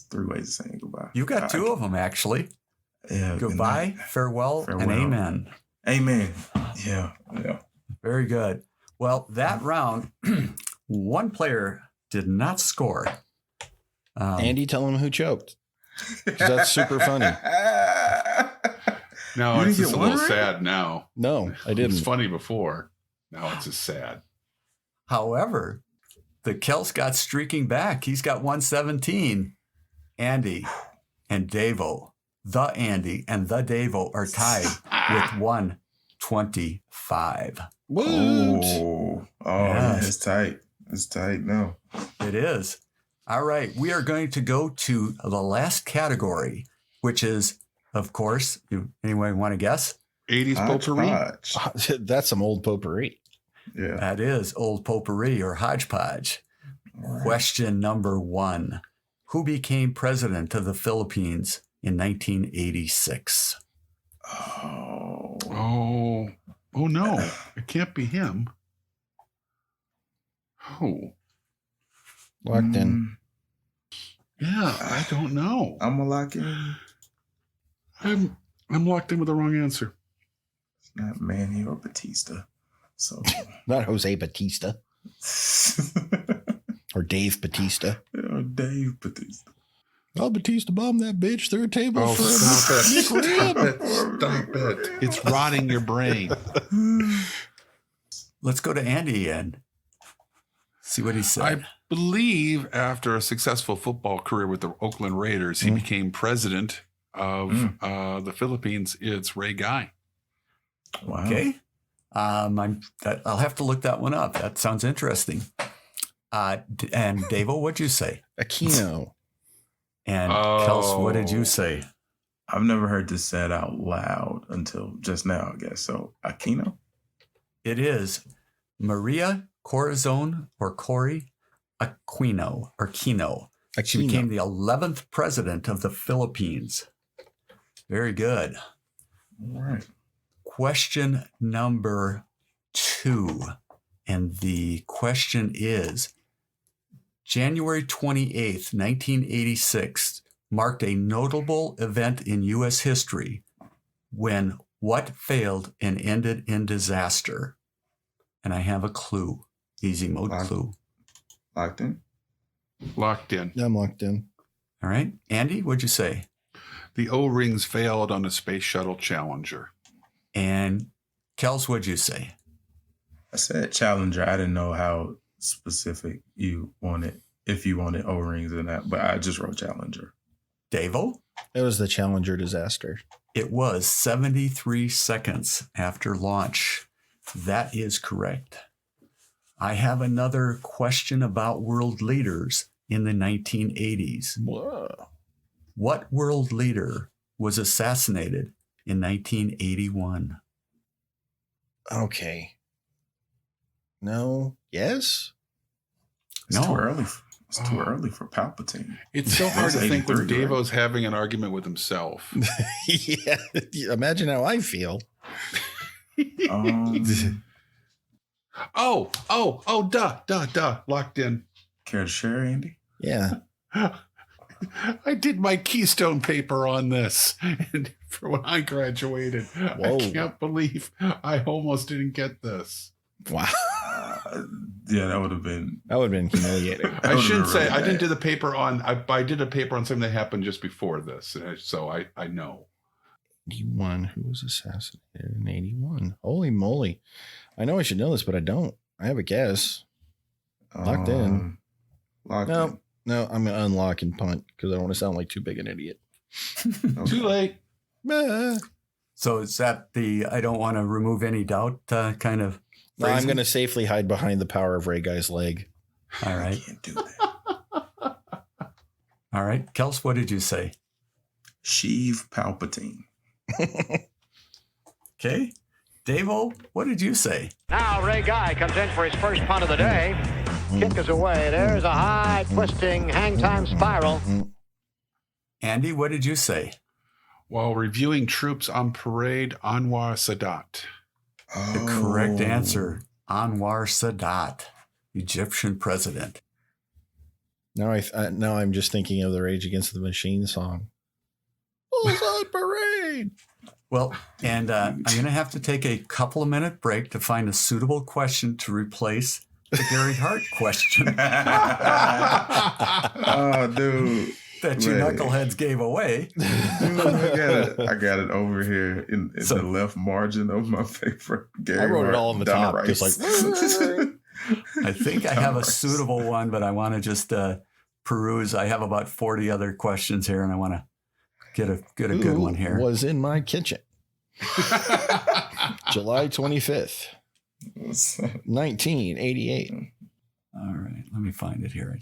3 ways of saying goodbye. You got 2 of them, actually. Yeah. good Goodbye, night. farewell, and Farewell. amen. Amen. Yeah. Very good. Well, that round, one player did not score. Andy, tell him who choked. 'Cause that's super funny. No, You it's didn't just a get little one right? sad now. No, I It was didn't. funny before. Now it's just sad. However, the Kels got streaking back. He's got 117. Andy and Davo, the Andy and the Davo are tied with 125. What? Oh, Yeah. It's tight. It's tight now. It is. All right. We are going to go to the last category, which is, of course, anyone want to guess? 80s potpourri. Hodgepodge. That's some old potpourri. Yeah. That is old potpourri or hodgepodge. Question number 1. Who became president of the Philippines in 1986? Oh no. It can't be him. Oh, Locked in. yeah. I don't know. I'm gonna lock in. I'm locked in with the wrong answer. It's not Manny or Batista. So Not Jose Batista or Dave Batista. Dave Batista. Oh, Batista bombed that bitch through a table Oh, for stop a it. McRib. Stop it. It's rotting your brain. Let's go to Andy and see what he said. I believe after a successful football career with the Oakland Raiders, he became president of the Philippines. It's Ray Guy. Wow. Okay. I'll have to look that one up. That sounds interesting. And Davo, what'd you say? Aquino. And Kels, what did you say? I've never heard this said out loud until just now, I guess. So Aquino? It is Maria Corazon or Corey Aquino. She became the 11th president of the Philippines. Very good. All right. Question number 2. And the question is, January 28th, 1986 marked a notable event in U.S. history when what failed and ended in disaster? And I have a clue. Easy mode clue. Locked in? Locked in. I'm locked in. All right. Andy, what'd you say? The O-rings failed on a Space Shuttle Challenger. And Kels, what'd you say? I said Challenger. I didn't know how specific you wanted, if you wanted O-rings or not, but I just wrote Challenger. Davo? It was the Challenger disaster. It was 73 seconds after launch. That is correct. I have another question about world leaders in the 1980s. Whoa. What world leader was assassinated in 1981? Okay. No. Yes? It's No. too early. It's too early for Palpatine. It's so hard to think when 83, right? Davo's having an argument with himself. Yeah. Imagine how I feel. Duh. Locked in. Care to share, Andy? Yeah. I did my Keystone paper on this and for when I graduated. Whoa. I can't believe I almost didn't get this. Wow. Yeah, that would have been. That would have been humiliating. I shouldn't say really I didn't bad. do the paper on. I did a paper on something that happened just before this, so I know. 81. Who was assassinated in 81? Holy moly. I know I should know this, but I don't. I have a guess. Locked in. Locked in. No, I'm going to unlock and punt because I don't want to sound like too big an idiot. Too late. So is that the I don't want to remove any doubt kind of No, I'm phrasing? going to safely hide behind the power of Ray Guy's leg. All I right. can't do that. All right. Kels, what did you say? Sheev Palpatine. Okay. Davo, what did you say? Now Ray Guy comes in for his first punt of the day. Kick is away. There's a high, twisting, hang time spiral. Andy, what did you say? While reviewing troops on parade, Anwar Sadat. The correct answer, Anwar Sadat, Egyptian president. Now I'm just thinking of the Rage Against the Machine song. Who's on parade? Well, and I'm going to have to take a couple of minute break to find a suitable question to replace the Gary Hart question Oh, dude. that you Man. knuckleheads gave away. I got it over here in the left margin of my paper. I wrote it all on the top, just like. I think I have a suitable one, but I want to just peruse. I have about 40 other questions here, and I want to get a good one here. Was in my kitchen. July 25th, 1988. All right, let me find it here.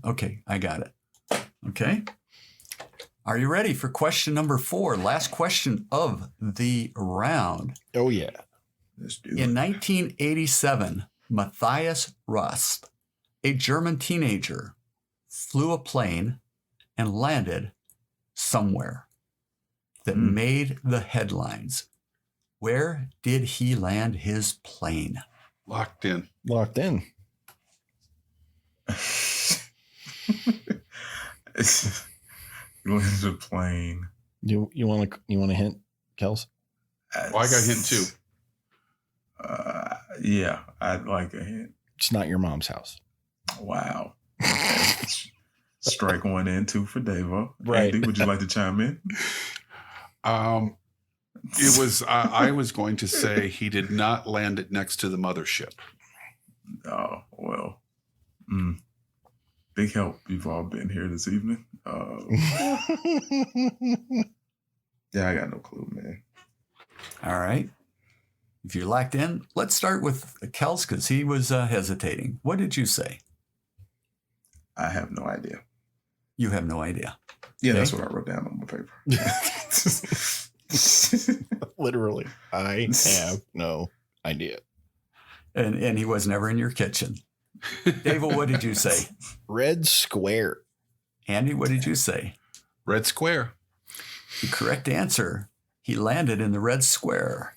Okay, I got it. Okay. Are you ready for question number 4? Last question of the round. Oh, yeah. Let's do In it. 1987, Matthias Rust, a German teenager, flew a plane and landed somewhere that made the headlines. Where did he land his plane? Locked in. Locked in. It's going to plane. You want a hint, Kels? Oh, I got a hint too. Yeah, I'd like a hint. It's not your mom's house. Wow. Strike one and 2 for Davo. Right. Andy, would you like to chime in? It was. I was going to say he did not land it next to the mothership. Oh, well. Big help. You've all been here this evening. Yeah, I got no clue, man. All right. If you're locked in, let's start with Kels because he was hesitating. What did you say? I have no idea. You have no idea. Yeah, Okay. that's what I wrote down on my paper. Literally, I have no idea. And he was never in your kitchen. David, what did you say? Red Square. Andy, what did you say? Red Square. The correct answer. He landed in the red square.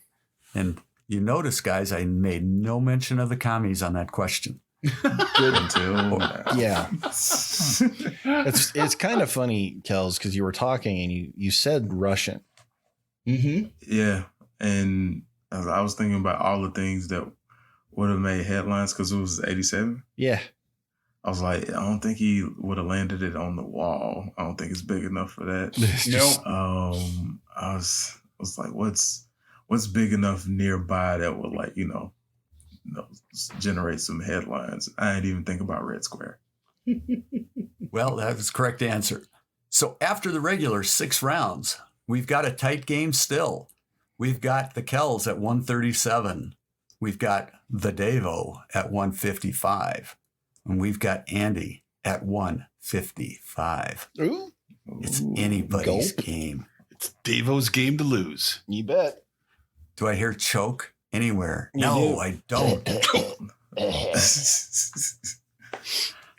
And you notice, guys, I made no mention of the commies on that question. Good until Yeah. It's kind of funny, Kels, because you were talking and you said Russian. Mm-hmm. Yeah, and I was thinking about all the things that would have made headlines because it was 87. Yeah. I was like, I don't think he would have landed it on the wall. I don't think it's big enough for that. Nope. I was like, what's big enough nearby that would like, generate some headlines. I didn't even think about Red Square. Well, that was the correct answer. So after the regular 6 rounds, we've got a tight game still. We've got the Kels at 137. We've got the Davo at 155. And we've got Andy at 155. Ooh. It's anybody's Gulp. game. It's Davo's game to lose. You bet. Do I hear choke anywhere? You No, do. I don't.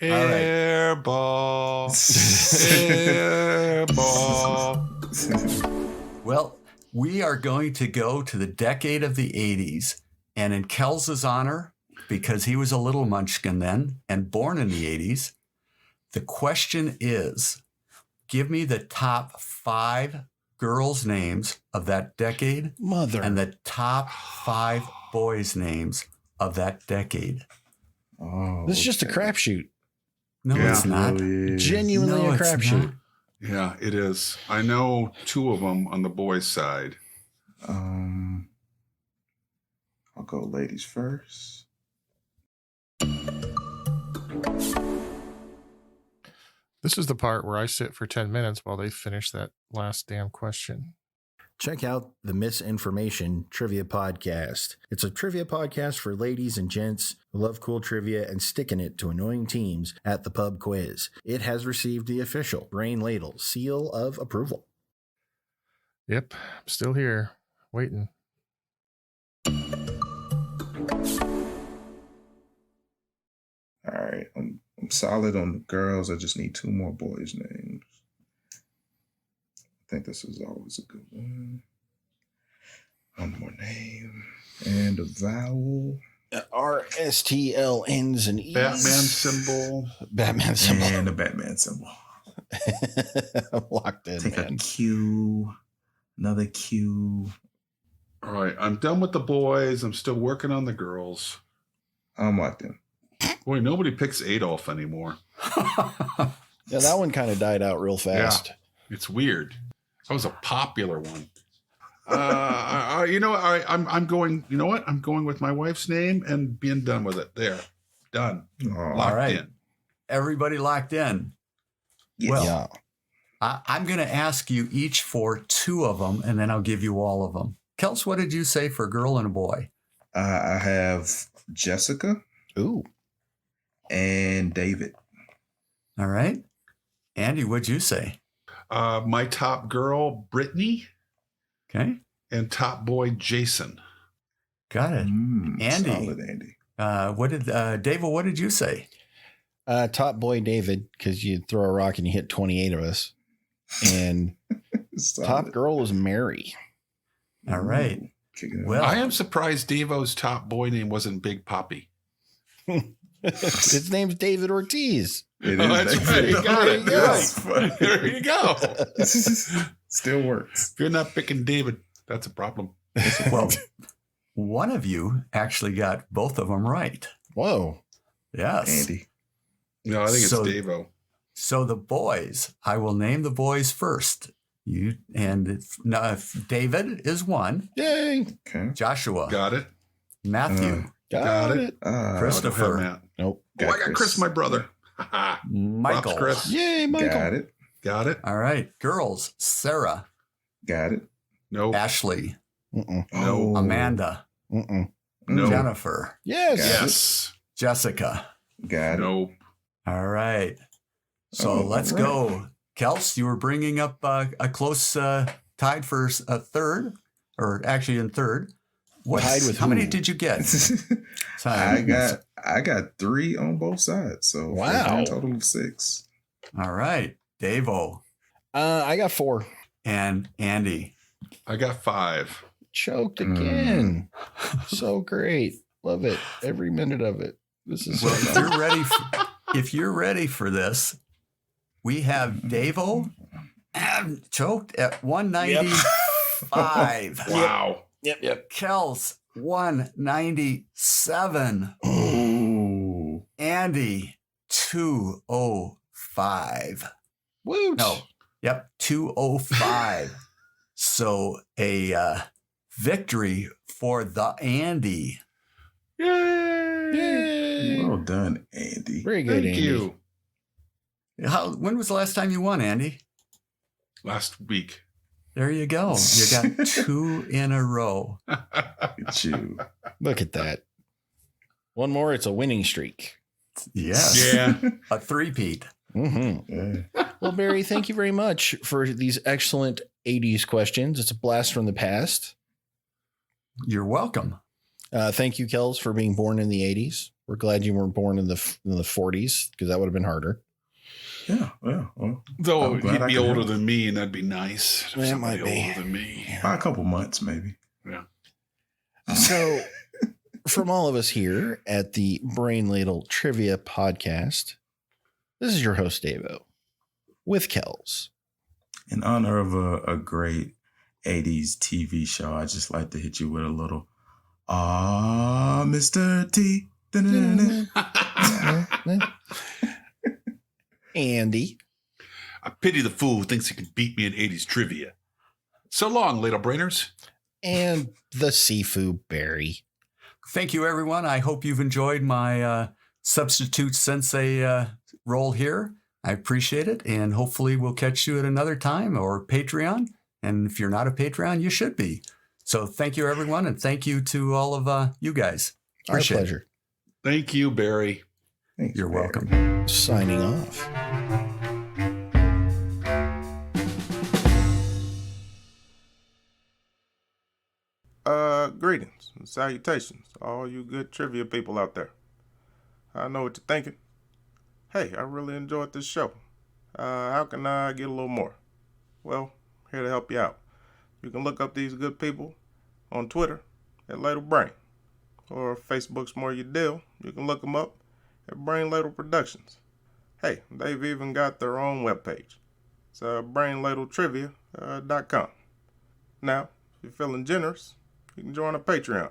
Airball. Airball. Well, we are going to go to the decade of the 80s. And in Kels's honor, because he was a little munchkin then and born in the 80s, the question is, give me the top 5 girls' names of that decade Mother. and the top 5 boys' names of that decade. Oh, This is just a crapshoot. No, Yeah. it's not. Genuinely No, a it's crapshoot. Yeah, it is. I know 2 of them on the boys' side. I'll go ladies first. This is the part where I sit for 10 minutes while they finish that last damn question. Check out the Misinformation Trivia Podcast. It's a trivia podcast for ladies and gents who love cool trivia and sticking it to annoying teams at the pub quiz. It has received the official Brain Ladle seal of approval. Yep, I'm still here, waiting. All right, I'm solid on the girls. I just need 2 more boys' names. I think this is always a good one. One more name and a vowel. RSTL ends and E's. Batman symbol. Batman symbol. And a Batman symbol. Locked in, Take man. a Q, another Q. All right, I'm done with the boys. I'm still working on the girls. I'm locked in. Boy, nobody picks Adolf anymore. Yeah, that one kind of died out real fast. It's weird. That was a popular one. I'm going. You know what? I'm going with my wife's name and being done with it. There, done. Oh, Locked All right. in. Everybody locked in. yes. Well, Yeah. I'm going to ask you each for 2 of them, and then I'll give you all of them. Kels, what did you say for a girl and a boy? I have Jessica Ooh. and David. All right. Andy, what'd you say? My top girl, Brittany, Okay. and top boy, Jason. Got it. Andy. Solid Andy. David, what did you say? Top boy David, because you throw a rock and you hit 28 of us. And Solid. top girl was Mary. All right. Ooh, kicking it Well, I am surprised Devo's top boy name wasn't Big Poppy. His name's David Ortiz. It Oh, is that's David. right. You got it. Yes. There you go. Still works. If you're not picking David, that's a problem. well, one of you actually got both of them right. Whoa. Yes. Andy. No, I think it's So- Devo. So the boys, I will name the boys first. David is 1. Yay. Okay. Joshua, Got it. Matthew, Got it. Christopher. Matt. Nope. Oh, I got Chris, my brother. Michael. Props, Chris. Yay, Michael. Got it. Got it. All right. Girls, Sarah, Got it. No. Ashley, Mm-mm. No. Amanda, Mm-mm. No. Jennifer, Yes. Got it. Yes. Jessica. Got it. No. All right. So Oh, let's all right. go. Kels, you were bringing up a close tied for a third, or actually in third. Tied with how many who? did you get? I got 3 on both sides. So for Wow. a total of 6. All right. Davo I got 4. and Andy. I got 5. Choked again. So great. Love it. Every minute of it. This is Well, if you're ready for this, we have Davo choked at 195. Wow. Yep. Kels 197. Ooh. Andy 205. Woot. No. Yep, 205. So a victory for the Andy. Yay! Well done, Andy. Very good, Thank Andy. you. When was the last time you won, Andy? Last week. There you go. You got 2 in a row. Look at you. Look at that. One more, it's a winning streak. Yes. Yeah. A three-peat. Mm-hmm. Yeah. Well, Barry, thank you very much for these excellent 80s questions. It's a blast from the past. You're welcome. Thank you, Kels, for being born in the 80s. We're glad you weren't born in the 40s because that would have been harder. Yeah. Well, Though I'm glad I he'd be could older help. than me, and that'd be nice. If That somebody might be. older than me. By a couple months, maybe. Yeah. So, from all of us here at the Brain Ladle Trivia Podcast, this is your host, Davo, with Kels. In honor of a great 80s TV show, I just like to hit you with a little, Mr. T. Andy. I pity the fool who thinks he can beat me in 80s trivia. So long, little brainers. And the Sifu Barry. Thank you, everyone. I hope you've enjoyed my substitute sensei role here. I appreciate it. And hopefully we'll catch you at another time or Patreon. And if you're not a Patreon, you should be. So thank you, everyone. And thank you to all of you guys. Our Appreciate it. pleasure. Thank you, Barry. Thanks, You're Barry. welcome. Signing off. Greetings and salutations to all you good trivia people out there. I know what you're thinking. Hey, I really enjoyed this show. How can I get a little more? Well, here to help you out. You can look up these good people on Twitter at Ladle Brain, or if Facebook's more your deal, you can look them up at Brain Ladle Productions. Hey, they've even got their own webpage. It's brainladletrivia.com. Now, if you're feeling generous, you can join a Patreon,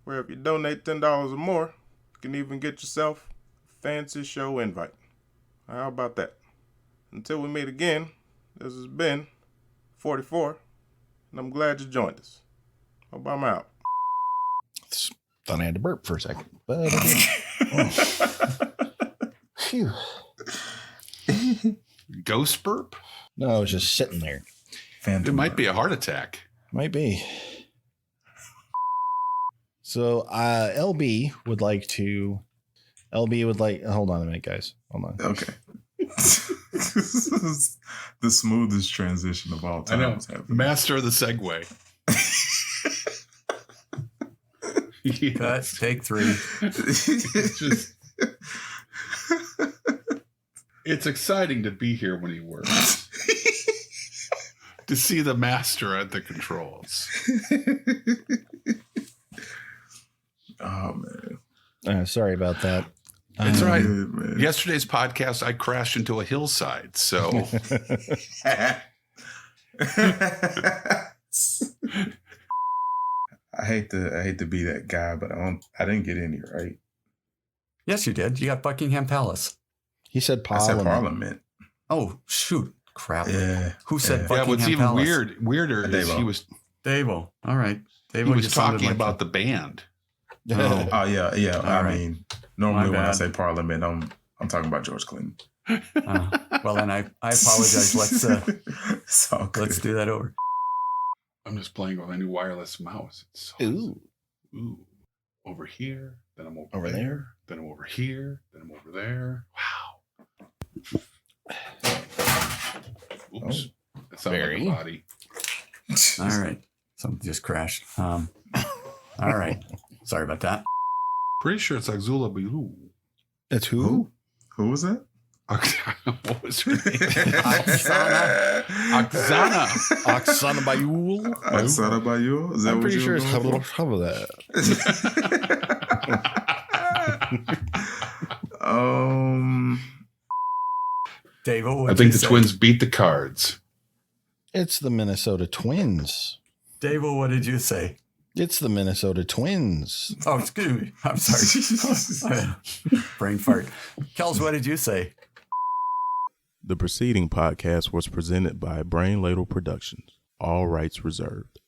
where if you donate $10 or more, you can even get yourself a fancy show invite. How about that? Until we meet again, this has been 44, and I'm glad you joined us. Hope I'm out. Thought I had to burp for a second. But phew. Ghost burp? No, I was just sitting there. It might be a heart attack. Might be. So LB would like, hold on a minute, guys. Hold on. Okay. This is the smoothest transition of all I know. time. Master of the segue. Cut. Take 3. It's exciting to be here when he works. To see the master at the controls. Oh, man. Sorry about that. It's all right. Good, man. Yesterday's podcast, I crashed into a hillside. So I hate to be that guy, but I didn't get any right. Yes, you did. You got Buckingham Palace. He said I said Parliament. Parliament. Oh, shoot. Crap. Yeah. Who said Yeah. Buckingham what's even Palace? weirder is Davo. he was Davo. All right. Davo, he was you sounded talking like about the band. Oh. Oh yeah. All I right. mean, normally My when I bad. say Parliament, I'm talking about George Clinton. Well, then I apologize. It's all good. Let's do that over. I'm just playing with my new wireless mouse. It's so Ooh. Over here, then I'm Over there. then I'm over here, then I'm over there. Wow. Oops. That sounded like Very. a body. All right. Something just crashed. All right. Sorry about that. Pretty sure it's Axula Bilou. That's who? Who was that? What was her name? Oksana. Oksana Bayul. Oksana Bayou? Is that I'm what pretty you sure were it's going Hubble that. for? Dave, what I would think you the say? Twins beat the Cards. It's the Minnesota Twins. Dave, what did you say? It's the Minnesota Twins. Oh, excuse me. I'm sorry. Brain fart. Kels, what did you say? The preceding podcast was presented by Brain Ladle Productions. All rights reserved.